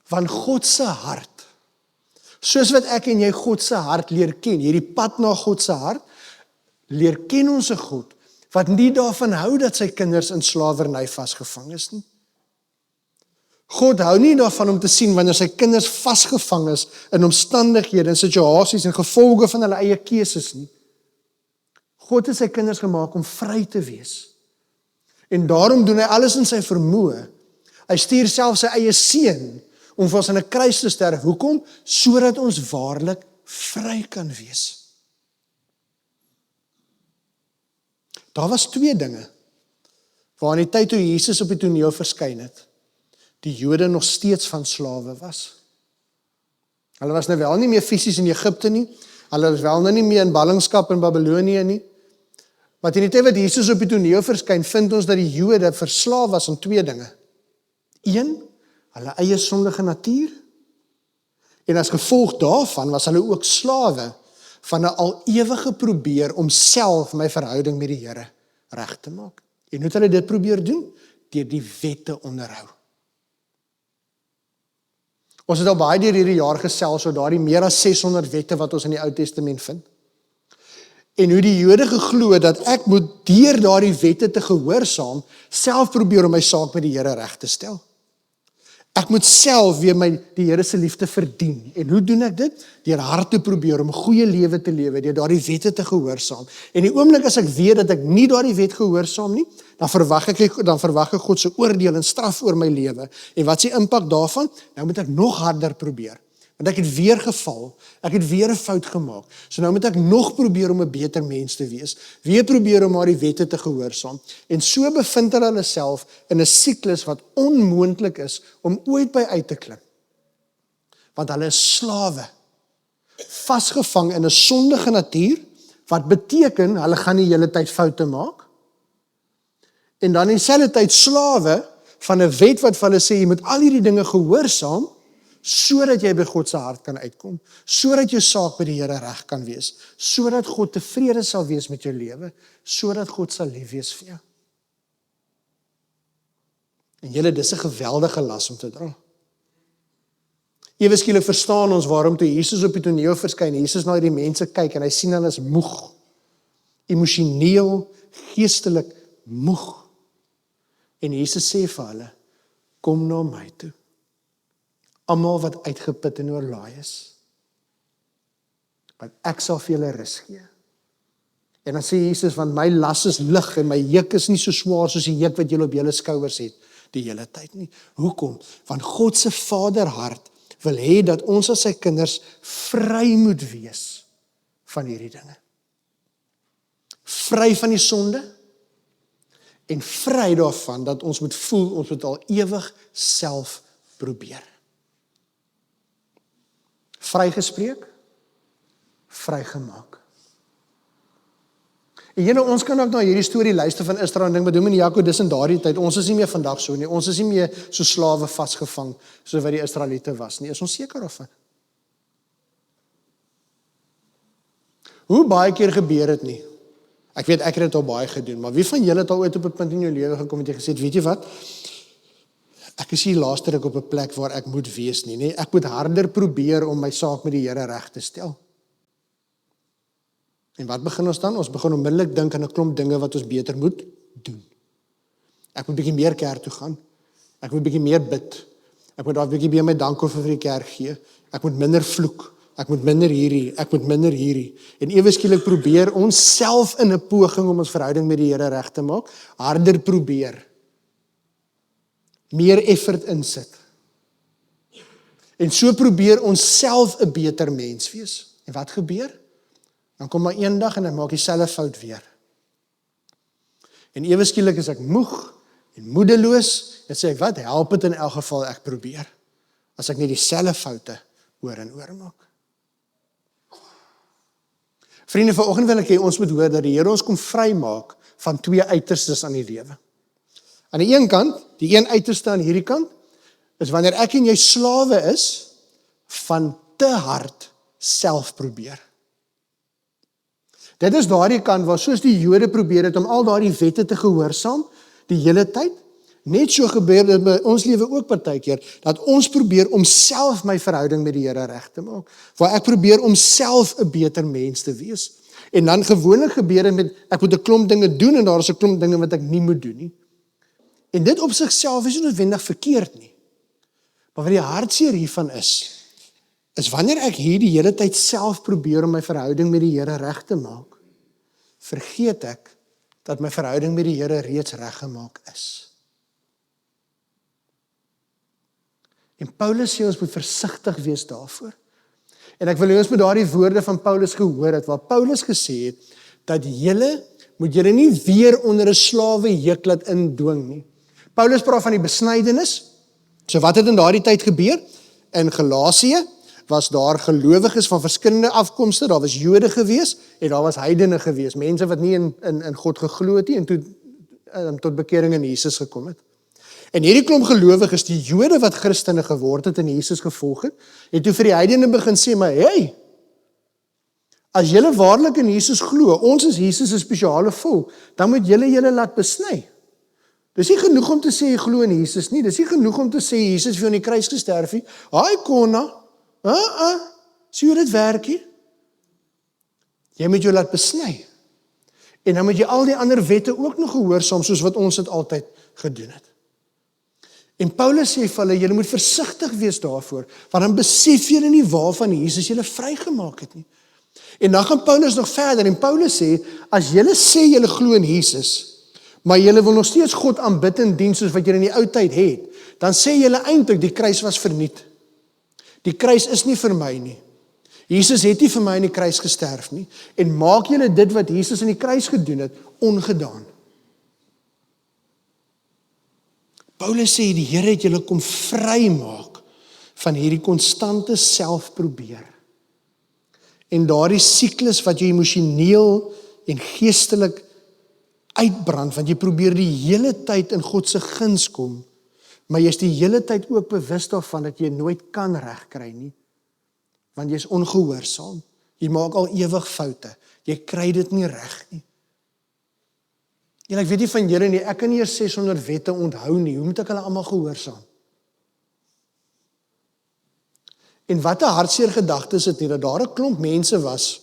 Want God se hart, soos wat ek en jy God se hart leer ken, hierdie pad na God se hart, leer ken ons 'n God, wat nie daarvan hou dat sy kinders in slawerny vasgevang is nie. God hou nie daarvan om te sien wanneer sy kinders vasgevang is in omstandighede, in situasies en gevolge van hulle eie keuses nie. God het sy kinders gemaak om vry te wees. En daarom doen hy alles in sy vermoë. Hy stuur self sy eie seun om vir ons aan 'n kruis te sterf. Hoekom? Sodat ons waarlik vry kan wees. Daar was twee dinge waar in die tyd toe Jesus op die toneel verskyn het, die Jode nog steeds van slawe was. Hulle was nou wel nie meer fisies in Egipte nie, hulle was wel nou nie meer in ballingskap in Babylonië nie, maar in die tyd wat Jesus op die toneel verskyn, vind ons dat die Jode verslaaf was aan twee dinge. Een, hulle eie sondige natuur, en as gevolg daarvan was hulle ook slawe van 'n al ewige probeer om self my verhouding met die Here reg te maak. En hoe het hulle dit probeer doen? Deur die wette onderhou. Ons het al baie deur hierdie jaar gesels oor daardie meer as 600 wette wat ons in die Ou Testament vind. En hoe die Jode geglo dat ek moet deur daardie wette te gehoorsaam, self probeer om my saak met die Here reg te stel. Ek moet self weer die Here se liefde verdien. En hoe doen ek dit? Deur hard te probeer om 'n goeie lewe te lewe, deur daardie wette te gehoorsaam. En die oomblik as ek weet dat ek nie daardie wet gehoorsaam nie, dan verwag ek God se oordeel en straf oor my lewe. En wat is die impak daarvan? Nou moet ek nog harder probeer. Want ek het weer geval, ek het weer 'n fout gemaak. So nou moet ek nog probeer om 'n beter mens te wees. Weer probeer om maar die wette te gehoorsaam. En so bevind hulle self in 'n siklus wat onmoontlik is om ooit by uit te klim. Want hulle is slawe, vasgevang in 'n sondige natuur, wat beteken hulle gaan die hele tyd foute maak. En dan in dieselfde tyd slawe van 'n wet wat vir hulle sê jy moet al hierdie dinge gehoorsaam, sodat jy by God se hart kan uitkom, sodat jou saak by die Here reg kan wees, sodat God tevrede sal wees met jou lewe, sodat God sal lief wees vir jou. En julle, dis 'n geweldige las om te dra. Ewe skielik verstaan ons waarom toe Jesus op die toneel verskyn, Jesus na hierdie mense kyk en hy sien hulle is moeg, emosioneel, geestelik moeg. En Jesus sê vir hulle, kom na my toe. Almal wat uitgeput en oorlaai is, want ek sal vir julle rus gee. En dan sê Jesus, want my las is lig en my juk is nie so swaar soos die juk wat julle op julle skouers het die hele tyd nie. Hoekom? Want God se Vaderhart wil hê dat ons as sy kinders vry moet wees van hierdie dinge. Vry van die sonde En vry daarvan dat ons moet voel, ons moet al ewig self probeer. Vrygespreek, vrygemaak. En julle, ons kan ook na hierdie storie luister van Israel en dink, maar doen Jaco, dis in daardie tyd, ons is nie meer vandag so nie, ons is nie meer so slawe vasgevang, soos wat die Israeliete was nie, is ons seker of? Hoe baie keer gebeur dit nie? Ek weet, ek het dit al baie gedoen, maar wie van julle het al ooit op 'n punt in jou lewe gekom en jy gesê, weet jy wat? Ek is hier laaste ruk op 'n plek waar ek moet wees nie, nee, ek moet harder probeer om my saak met die Here reg te stel. En wat begin ons dan? Ons begin onmiddellik dink aan 'n klomp dinge wat ons beter moet doen. Ek moet bietjie meer kerk toe gaan. Ek moet bietjie meer bid. Ek moet daar bietjie by my dankoffer vir die kerk gee. Ek moet minder vloek. Ek moet minder hierdie, ek moet minder hierdie. En ewe skielik probeer ons self in 'n poging om ons verhouding met die Here reg te maak, harder probeer. Meer effort insit. En so probeer ons self 'n beter mens wees. En wat gebeur? Dan kom maar eendag en ek maak dieselfde fout weer. En ewe skielik is ek moeg en moedeloos, en sê ek, wat help dit in elk geval ek probeer, as ek net dieselfde foute oor en oor maak. Vriende, vanoggend wil ek hê ons moet hoor dat die Here ons kom vrymaak van twee uiterstes aan die lewe. Aan die een kant, die een uiterste aan hierdie kant, is wanneer ek en jy slawe is van te hard self probeer. Dit is daardie kant waar soos die Jode probeer het om al daardie wette te gehoorsaam, die hele tyd, net so gebeur dit by ons lewe ook partykeer, dat ons probeer om self my verhouding met die Here reg te maak, waar ek probeer om self 'n beter mens te wees. En dan gewoonlik gebeur dit met, ek moet 'n klomp dinge doen en daar is 'n klomp dinge wat ek nie moet doen nie. En dit op sigself is nie noodwendig verkeerd nie. Maar wat die hartseer hiervan is wanneer ek hier die hele tyd self probeer om my verhouding met die Here reg te maak, vergeet ek dat my verhouding met die Here reeds reggemaak is. En Paulus sê ons moet versigtig wees daarvoor. En ek wil hê ons moet daardie woorde van Paulus gehoor het, waar Paulus gesê het, dat julle moet julle nie weer onder 'n slawe juk laat indwing nie. Paulus praat van die besnydenis. So wat het in daardie tyd gebeur? In Galasië was daar gelowiges van verskillende afkomste, daar was Jode gewees en daar was heidene gewees, mense wat nie in God geglo het nie en toe tot bekering in Jesus gekom het. En hierdie klomp gelowiges, die Jode wat Christene geword het en Jesus gevolg het toe vir die heidene begin sê, maar hey, as julle waarlik in Jesus glo, ons is Jesus 'n spesiale volk, dan moet julle laat besny. Dis nie genoeg om te sê jy glo in Jesus nie, dis nie genoeg om te sê Jesus het vir aan die kruis gesterf nie. Haai konna, sien hoe dit werk hier? Jy moet jou laat besny. En dan moet jy al die ander wette ook nog gehoorsaam, soos wat ons dit altyd gedoen het. En Paulus sê vir hulle, julle moet versigtig wees daarvoor, want dan besef julle nie waarvan Jesus julle vrygemaak het nie. En dan gaan Paulus nog verder, en Paulus sê, as julle sê julle glo in Jesus, maar julle wil nog steeds God aanbid en dien soos wat julle in die ou tyd het, dan sê julle eintlik die kruis was verniet. Die kruis is nie vir my nie. Jesus het nie vir my in die kruis gesterf nie, en maak julle dit wat Jesus in die kruis gedoen het, ongedaan. Paulus sê die Here het julle kom vrymaak van hierdie konstante selfprobeer. En daardie siklus wat jy emosioneel en geestelik uitbrand, want jy probeer die hele tyd in God se guns kom, maar jy is die hele tyd ook bewus daarvan dat jy nooit kan regkry nie, want jy is ongehoorsaam, jy maak al ewig foute, jy kry dit nie reg nie. En ek weet nie van julle nie, ek kan nie eers 600 wette onthou nie, hoe moet ek hulle almal gehoorsaam? En wat 'n hartseer gedagte is dit nie, dat daar 'n klomp mense was,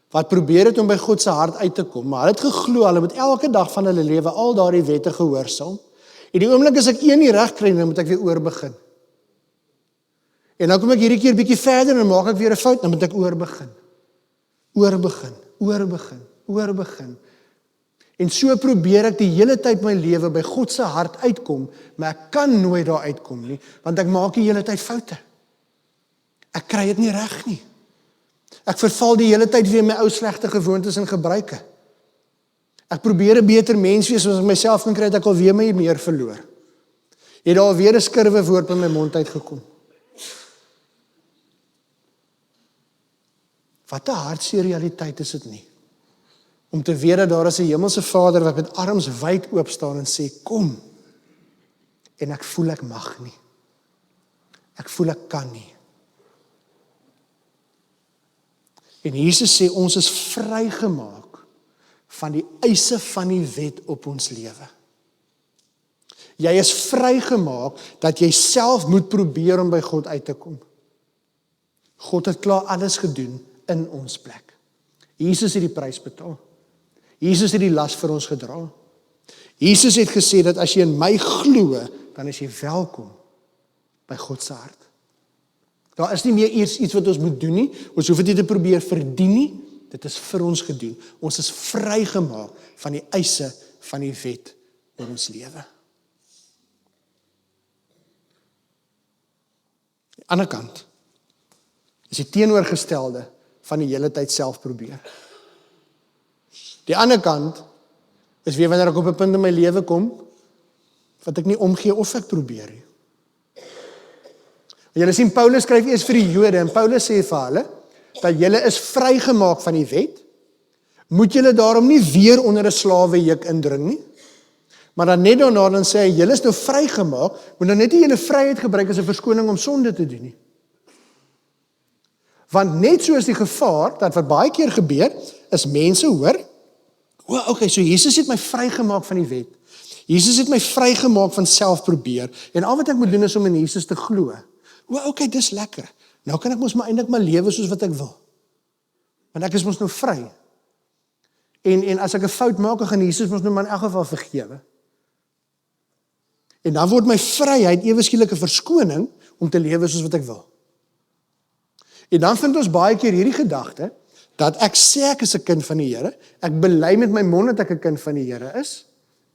wat probeer het om by God se hart uit te kom, maar hulle het geglo, hulle moet elke dag van hulle lewe al daardie wette gehoorsaam, en die oomblik as ek een nie reg kry, dan moet ek weer oorbegin. En dan kom ek hierdie keer bietjie verder, en maak ek weer 'n fout, dan moet ek oorbegin. Oorbegin. En so probeer ek die hele tyd my lewe by God se hart uitkom, maar ek kan nooit daar uitkom nie, want ek maak die hele tyd foute. Ek kry dit nie reg nie. Ek verval die hele tyd weer my ou slegte gewoontes en gebruike. Ek probeer 'n beter mens wees, as ek myself kan kry, dat ek alweer my meer verloor. Het daar alweer 'n skurwe woord by my mond uitgekom. Wat 'n hartseer realiteit is dit nie? Om te weet dat daar is 'n hemelse Vader wat met arms wyd oop staan en sê, kom. En ek voel ek mag nie. Ek voel ek kan nie. En Jesus sê ons is vrygemaak van die eise van die wet op ons lewe. Jy is vrygemaak dat jy self moet probeer om by God uit te kom. God het klaar alles gedoen in ons plek. Jesus het die prys betaal. Jesus het die las vir ons gedra. Jesus het gesê dat as jy in my glo, dan is jy welkom by God se hart. Daar is nie meer iets wat ons moet doen nie. Ons hoef dit nie te probeer verdien nie. Dit is vir ons gedoen. Ons is vrygemaak van die eise van die wet oor ons lewe. Die ander kant is die teenoorgestelde van die hele tyd self probeer. Die ander kant is weer wanneer ek op 'n punt in my lewe kom wat ek nie omgee of ek probeer nie. Julle sien Paulus skryf eers vir die Jode en Paulus sê vir hulle dat julle is vrygemaak van die wet. Moet julle daarom nie weer onder 'n slawejuk indring nie. Maar dan net daarna dan sê hy julle is nou vrygemaak, moet nou net nie julle vryheid gebruik as 'n verskoning om sonde te doen nie. Want net so is die gevaar dat wat baie keer gebeur is mense hoor, okay, so Jesus het my vrygemaak van die wet. Jesus het my vrygemaak van self probeer en al wat ek moet doen is om in Jesus te glo. Okay, dis lekker. Nou kan ek mos maar eintlik maar lewe soos wat ek wil. Want ek is mos nou vry. En as ek 'n fout maak, dan gaan Jesus mos nou maar in elk geval vergewe. En dan word my vryheid ewe skielik 'n verskoning om te lewe soos wat ek wil. En dan vind ons baie keer hierdie gedagte dat ek sê ek is 'n kind van die Here, ek bely met my mond dat ek 'n kind van die Here is.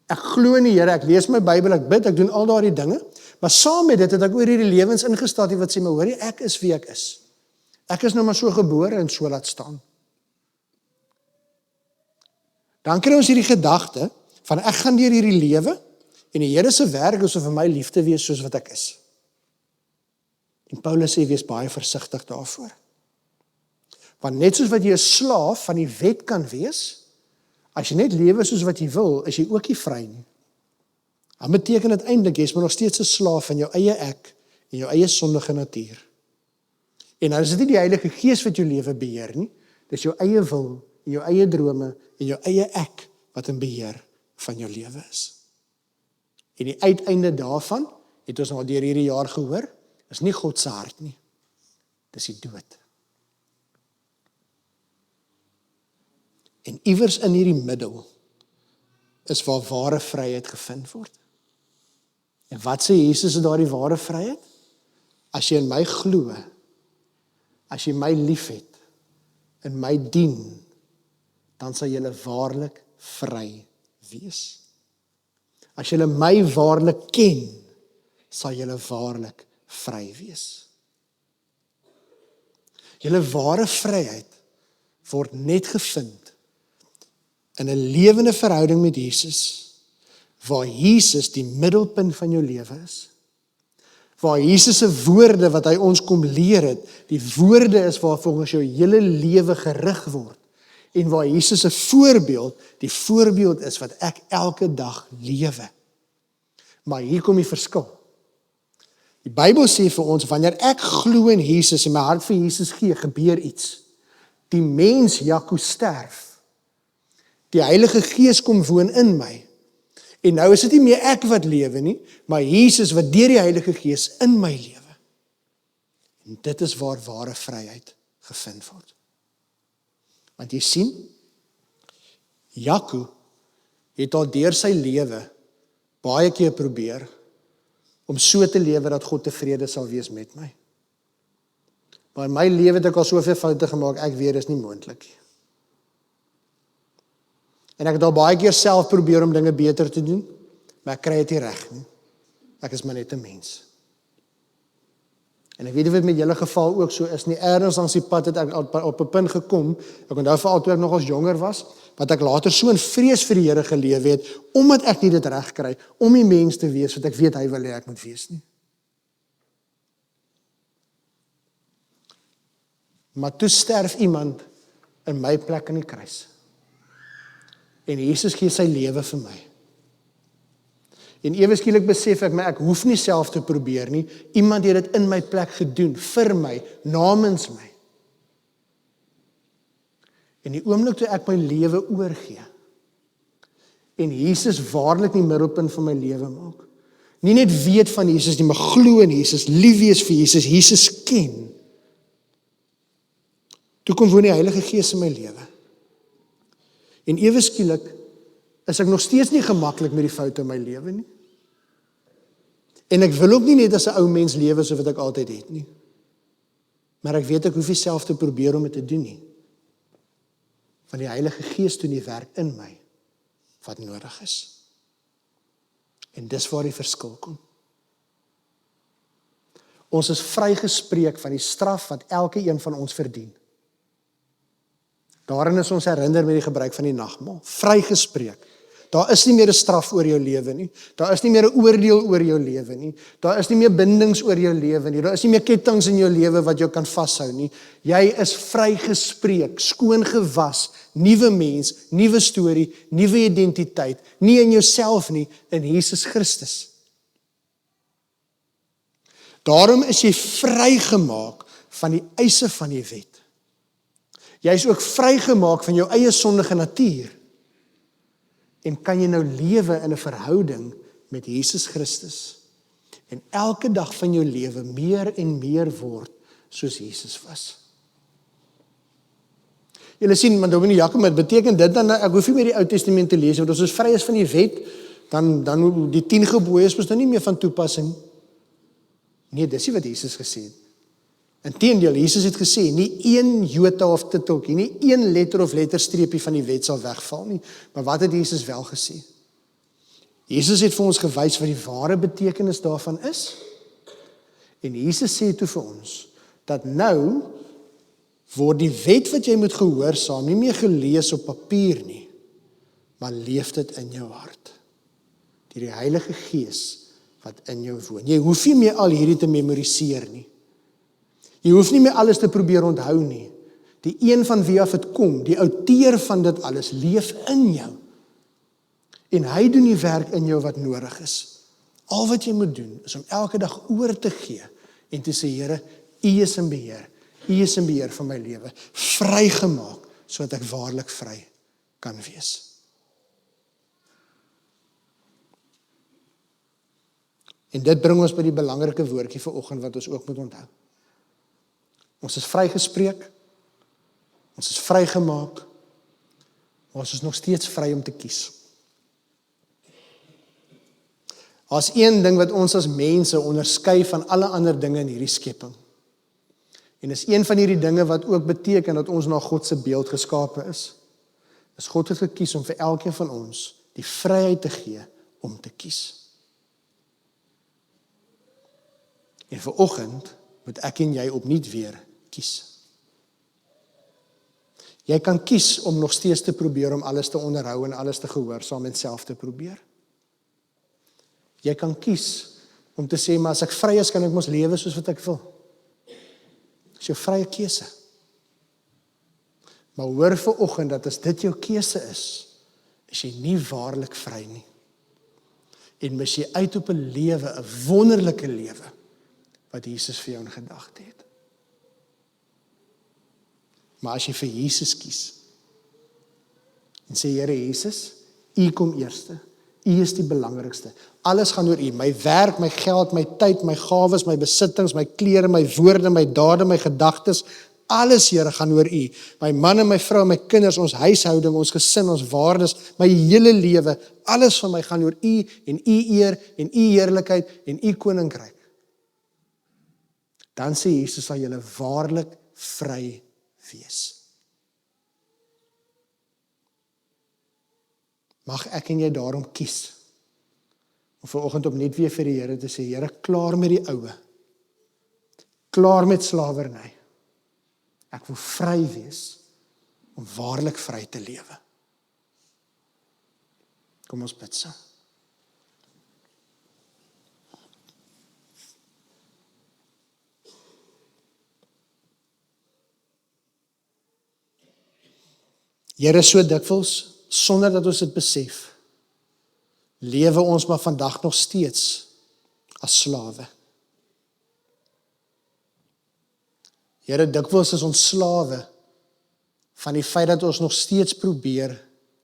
Ek glo in die Here, ek lees my Bybel, ek bid, ek doen al daardie dinge, maar saam met dit het ek oor hierdie lewens ingestaat wat sê, maar hoor jy, ek is wie ek is. Ek is nou maar so gebore en so laat staan. Dan kry ons hierdie gedagte van ek gaan deur hierdie lewe en die Here se werk is om vir my lief te wees soos wat ek is. En Paulus sê wees baie versigtig daarvoor. Want net soos wat jy 'n slaaf van die wet kan wees, as jy net lewe soos wat jy wil, is jy ook nie vry nie. Dat beteken uiteindelik jy is maar nog steeds 'n slaaf van jou eie ek en jou eie sondige natuur. En dan is dit nie die Heilige Gees wat jou lewe beheer nie, dis jou eie wil en jou eie drome en jou eie ek wat in beheer van jou lewe is. En die uiteinde daarvan, het ons al deur hierdie jaar gehoor, is nie God se hart nie. Dis die dood. En iewers in hierdie middel is waar ware vryheid gevind word. En wat sê Jesus is daardie ware vryheid? As jy in my glo, as jy my liefhet, in my dien, dan sal jy waarlik vry wees. As jy my waarlik ken, sal jy waarlik vry wees. Julle ware vryheid word net gevind in 'n lewende verhouding met Jesus, waar Jesus die middelpunt van jou lewe is. Waar Jesus se woorde wat hy ons kom leer het, die woorde is waar volgens jou hele lewe gerig word. En waar Jesus se voorbeeld, die voorbeeld is wat ek elke dag lewe. Maar hier kom die verskil. Die Bybel sê vir ons, wanneer ek glo in Jesus en my hart vir Jesus gee, gebeur iets. Die mens Jaco sterf. Die Heilige Gees kom woon in my. En nou is dit nie meer ek wat lewe nie, maar Jesus wat deur die Heilige Gees in my lewe. En dit is waar ware vryheid gevind word. Want jy sien, Jaco het al deur sy lewe baie keer probeer om so te lewe dat God tevrede sal wees met my. Maar in my lewe het ek al soveel foute gemaak, ek weet dis nie moontlik nie. En ek het al baie keer self probeer om dinge beter te doen, maar ek kry dit nie reg nie. Ek is maar net 'n mens. En ek weet nie of dit met julle geval ook so is nie. Ergens langs die pad het ek op 'n punt gekom. Ek onthou veral toe ek nog as jonger was, wat ek later so in vrees vir die Here geleef het, omdat ek nie dit reg kry om die mens te wees wat ek weet hy wil hê ek moet wees nie. Maar toe sterf iemand in my plek aan die kruis. En Jesus gee sy lewe vir my. En ewe skielik besef ek, maar ek hoef nie self te probeer nie. Iemand het dit in my plek gedoen, vir my, namens my. En die oomblik toe ek my lewe oorgee, en Jesus waarlik die middelpunt van my lewe maak, nie net weet van Jesus nie, maar glo in Jesus, lief wees vir Jesus, Jesus ken, toe kom woon die Heilige Gees in my lewe. En ewe skielik is ek nog steeds nie gemaklik met die foute in my lewe nie. En ek wil ook nie net as 'n ou mens lewe so wat ek altyd het nie. Maar ek weet ek hoef nie self te probeer om dit te doen nie. Want die Heilige Gees doen die werk in my wat nodig is. En dis waar die verskil kom. Ons is vrygespreek van die straf wat elke een van ons verdien. Daarin is ons herinner met die gebruik van die nagmaal. Vrygespreek. Daar is nie meer 'n straf oor jou lewe nie. Daar is nie meer 'n oordeel oor jou lewe nie. Daar is nie meer bindings oor jou lewe nie. Daar is nie meer kettinge in jou lewe wat jou kan vashou nie. Jy is vrygespreek, skoon gewas, nuwe mens, nuwe storie, nuwe identiteit, nie in jouself nie, in Jesus Christus. Daarom is jy vrygemaak van die eise van die wet. Jy is ook vrygemaak van jou eie sondige natuur. En kan jy nou lewe in 'n verhouding met Jesus Christus. En elke dag van jou lewe meer en meer word soos Jesus was. Julle sien, maar Dominee Jakob, dit beteken dit dan, ek hoef nie meer die Ou Testament te lees, want as ons vry is van die wet, dan die 10 gebooie is mos nou nie meer van toepassing. Nee, dis nie wat Jesus gesê het. Inteendeel, Jesus het gesê, nie een jota of titeltjie, nie een letter of letterstreepie van die wet sal wegval nie. Maar wat het Jesus wel gesê? Jesus het vir ons gewys wat die ware betekenis daarvan is. En Jesus sê toe vir ons, dat nou word die wet wat jy moet gehoorsaam nie meer gelees op papier nie, maar leef dit in jou hart. Deur die Heilige Gees wat in jou woon. Jy hoef nie meer al hierdie te memoriseer nie. Jy hoef nie meer alles te probeer onthou nie. Die een van wie af het kom, die outeur van dit alles, leef in jou. En hy doen die werk in jou wat nodig is. Al wat jy moet doen, is om elke dag oor te gee en te sê, Here, U is in beheer. U is in beheer van my lewe. Vrygemaak, sodat ek waarlik vry kan wees. En dit bring ons by die belangrike woordjie vir oggend wat ons ook moet onthou. Ons is vrygespreek, ons is vrygemaak, maar ons is nog steeds vry om te kies. As een ding wat ons as mense onderskei van alle ander dinge in hierdie skepping. En is een van hierdie dinge wat ook beteken dat ons na God se beeld geskape is God het gekies om vir elkeen van ons die vryheid te gee om te kies. En vir oggend moet ek en jy opnuut weer kies. Jy kan kies om nog steeds te probeer om alles te onderhou en alles te gehoorsaam en self te probeer. Jy kan kies om te sê, maar as ek vry is, kan ek mos lewe soos wat ek wil. Dis jou vrye keuse. Maar hoor vir oggend dat as dit jou keuse is jy nie waarlik vry nie. En mis jy uit op 'n lewe, 'n wonderlike lewe, wat Jesus vir jou in gedagte het. Maar as jy vir Jesus kies, en sê, Here Jesus, U kom eerste, U is die belangrikste, alles gaan oor U, my werk, my geld, my tyd, my gawes, my besittings, my klere, my woorde, my dade, my gedagtes, alles, Here, gaan oor U, my man en my vrou, my kinders, ons huishouding, ons gesin, ons waardes, my hele lewe, alles van my gaan oor U, en U eer, en U heerlikheid, en U koninkryk. Dan sê Jesus, sal julle waarlik vry wees. Mag ek en jy daarom kies, om vanoggend opnuut weer vir die Here te sê, Here, klaar met die oue. Klaar met slawerny. Ek wil vry wees om waarlik vry te lewe. Kom ons bid saam. Here, so dikwels, sonder dat ons dit besef, lewe ons maar vandag nog steeds as slawe. Here, dikwels is ons slawe van die feit dat ons nog steeds probeer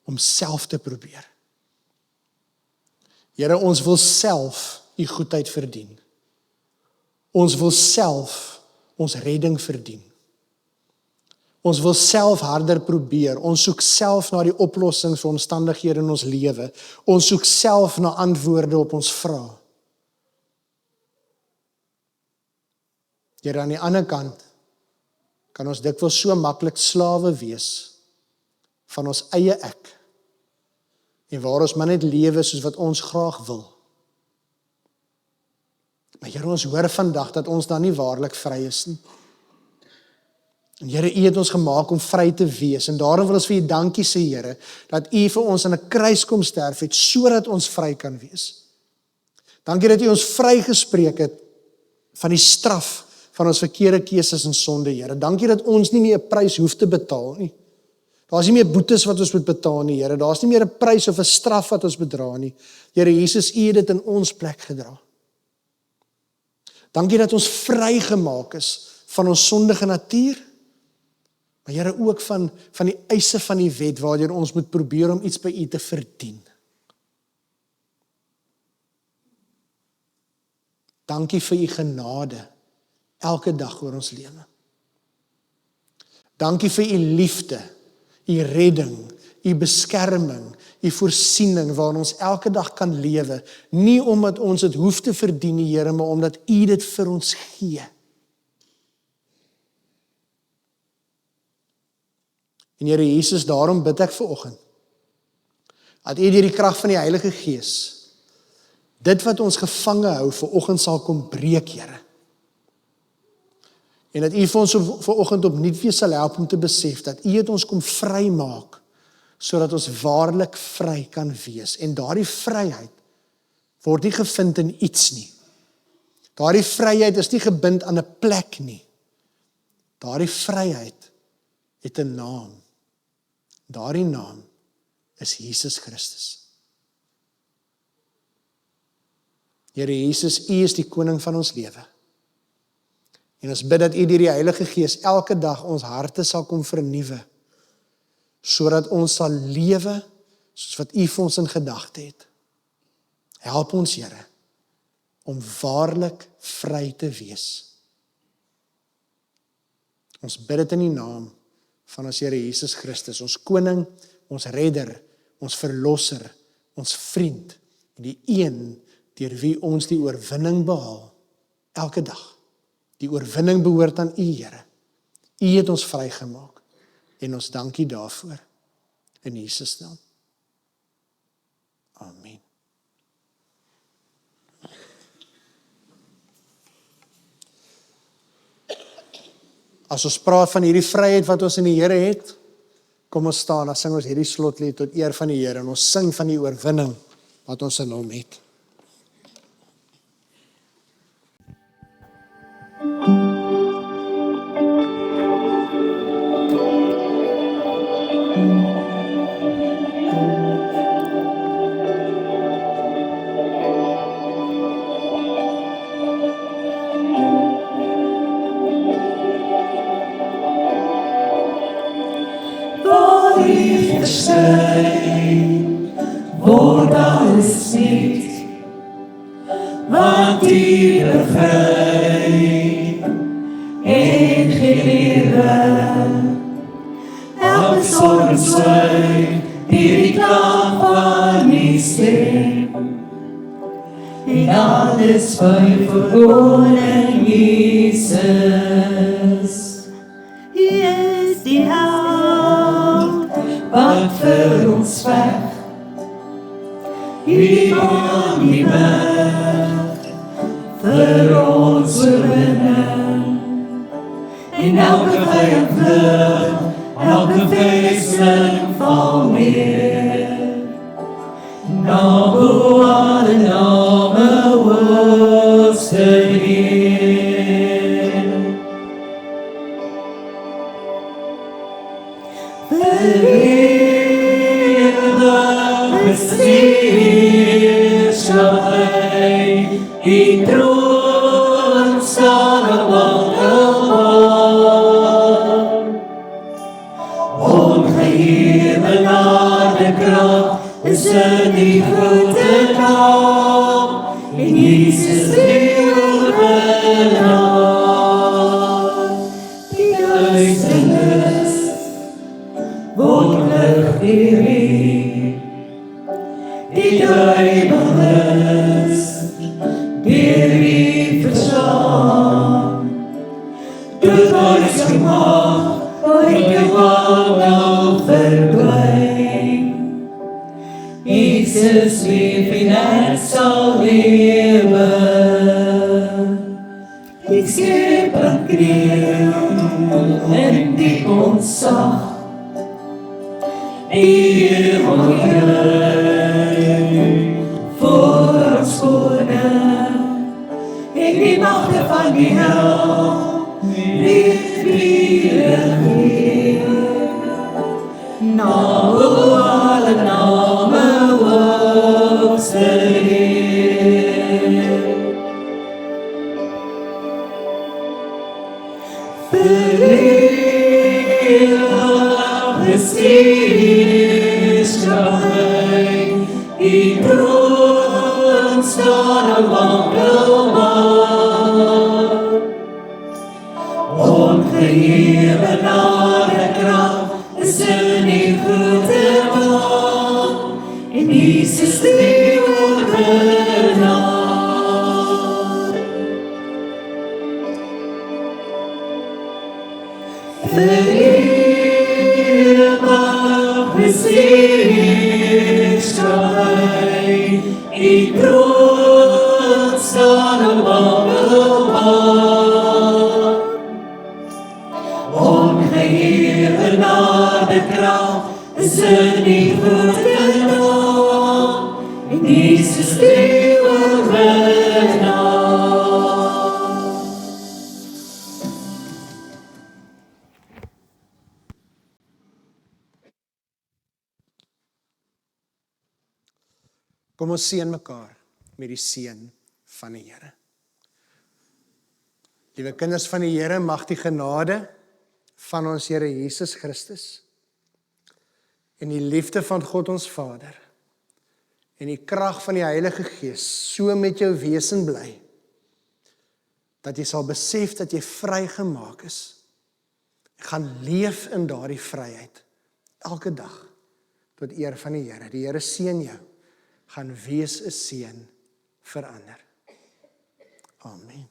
om self te probeer. Here, ons wil self u goedheid verdien. Ons wil self ons redding verdien. Ons wil self harder probeer. Ons soek self na die oplossings vir omstandighede in ons lewe. Ons soek self na antwoorde op ons vrae. Here, aan die ander kant kan ons dikwels so maklik slawe wees van ons eie ek en waar ons maar net lewe soos wat ons graag wil. Maar Here, ons hoor vandag dat ons dan nie waarlik vry is nie. En Here, u het ons gemaak om vry te wees en daarom wil ons vir u dankie sê, Here, dat u vir ons aan 'n kruis kom sterf het sodat ons vry kan wees. Dankie dat u ons vrygespreek het van die straf van ons verkeerde keuses en sonde, Here. Dankie dat ons nie meer 'n prys hoef te betaal nie. Daar's nie meer boetes wat ons moet betaal nie, Here. Daar's nie meer 'n prys of 'n straf wat ons bedra nie. Here Jesus, u het dit in ons plek gedra. Dankie dat ons vrygemaak is van ons sondige natuur, maar Here ook van die eise van die wet waardeur ons moet probeer om iets by u te verdien. Dankie vir u genade elke dag oor ons lewe. Dankie vir u liefde, u redding, u beskerming, u voorsiening waarin ons elke dag kan lewe, nie omdat ons dit hoef te verdien, Here, maar omdat u dit vir ons gee. En Here Jesus, daarom bid ek vanoggend dat u deur die krag van die Heilige Gees dit wat ons gevange hou vanoggend sal kom breek, Here. En dat u vir ons vanoggend opnuut weer sal help om te besef dat u het ons kom vrymaak sodat ons waarlik vry kan wees. En daardie vryheid word nie gevind in iets nie. Daardie vryheid is nie gebind aan 'n plek nie. Daardie vryheid het 'n naam. Daardie naam is Jesus Christus. Here Jesus, u is die koning van ons lewe. En ons bid dat u deur die Heilige Gees elke dag ons harte sal kom vernuwe, sodat ons sal lewe soos wat u vir ons in gedagte het. Help ons, Here, om waarlik vry te wees. Ons bid dit in die naam van ons Here Jesus Christus, ons koning, ons redder, ons verlosser, ons vriend, en die een deur wie ons die oorwinning behaal, elke dag. Die oorwinning behoort aan u, Here. U het ons vrygemaak, en ons dankie daarvoor, in Jesus naam. Amen. As ons praat van hierdie vryheid wat ons in die Here het, kom ons staan, dan sing ons hierdie slotlied tot eer van die Here, en ons sing van die oorwinning wat ons in hom het. Word alles niet, want die bevrijd en geleerd. Elke zorg sluit die klank van die stem. En alles van je verborgen Jezus. Hij is die held wat voor ons vecht. Die bang die weg vir ons oorwinning. en elke vyand vlug, elke vesting val neer. Na bo alle name hoogste Heer. Verheerlijk besteed sal hy, die troon staan op Wandelbaar. Ongeheerlijke krag is in die grote naam, en Jesus die oorwinnaar. Die duisternis word lig deur U, die duiwel is deur U verslaan. Dood is gemaak, uit die wandel verdwyn. Jesus leef en ek sal lewe. Die skepping kreeg en die ontzag, die voor ons koning, en die magte van die hel, leef weer. Na alle name hoogste Heer. Verheerlijk besteed sal hy, die troon staan op Wandelbaar. Ongeheerlijke krag is in die grote naam, en Jesus die oorwinnaar. Verheerlijk besteed sal hy, die troon staan op Wandelbaar. Ongeheerlijke krag is in die grote naam, en Jesus die oorwinnaar. Kom ons seën mekaar met die seën van die Here. Liewe kinders van die Here, mag die genade van ons Here Jesus Christus en die liefde van God ons Vader en die krag van die Heilige Gees so met jou wesen bly, dat jy sal besef dat jy vrygemaak is, gaan leef in daardie vryheid, elke dag, tot eer van die Here. Die Here seën jou, gaan wees 'n seën vir ander. Amen.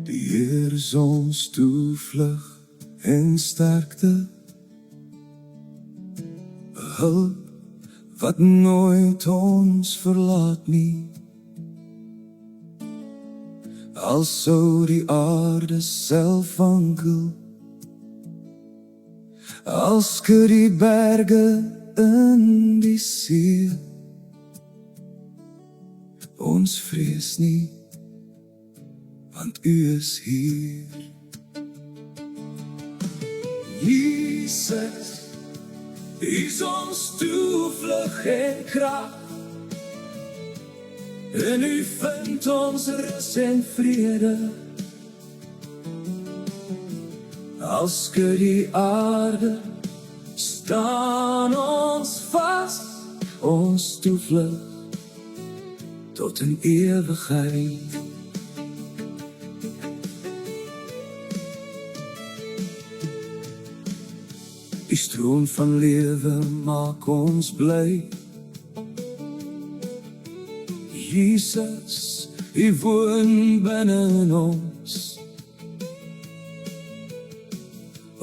Die Heer is ons toevlug en sterkte, 'n hulp wat nooit ons verlaat nie. Al sou die aarde self wankel, al skud die berge in die see, ons vrees nie, want U is hier. Jesus is ons toevlug en krag, en U vind ons rus en vrede. Al skud die aarde, staan ons vas, ons toevlug tot in ewigheid. Die stroom van lewe maak ons bly. Jesus, U woon binne ons.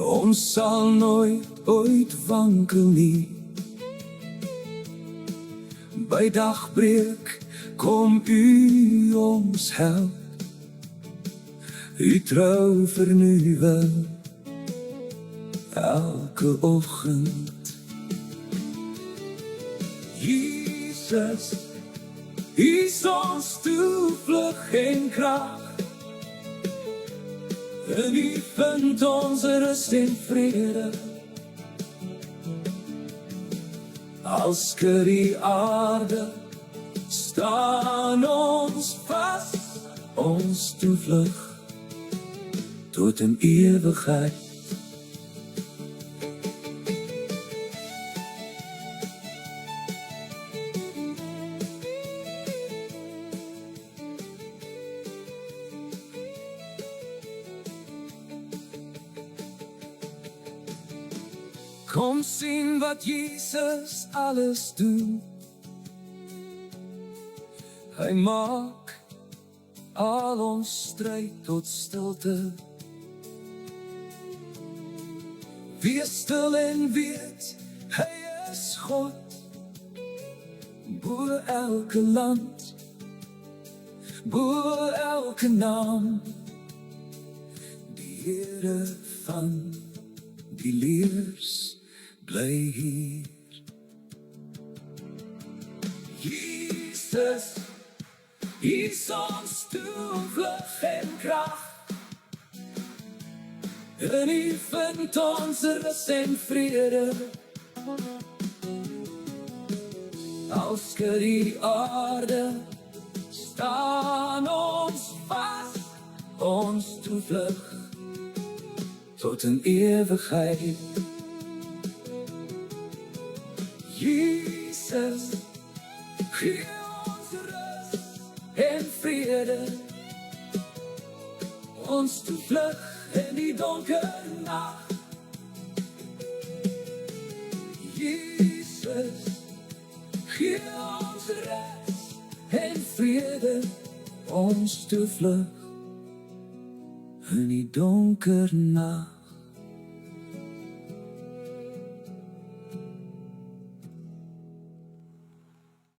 Ons sal nooit ooit wankel nie. By dagbreek kom U ons help. U trou vernuwe elke oggend. Jesus, U is ons toevlug en krag. En U vind ons rus en vrede. Als skud die aarde, staan ons vas, ons toevlug tot in ewigheid. Kom sien wat Jesus alles doen. Hy maak al ons stryd tot stilte. Wees stil en weet, hy is God. Bo elke land, bo elke naam. Die Here van die leers bly hier. Jesus, U is ons toevlug en krag. En U vind ons rus en vrede. Al skud die aarde, staan ons vas, ons toevlug tot in ewigheid. Jesus, gee ons rus en vrede. Ons toevlug in die donker nag. Jesus, gee ons rus en vrede. Ons toevlug in die donker nag.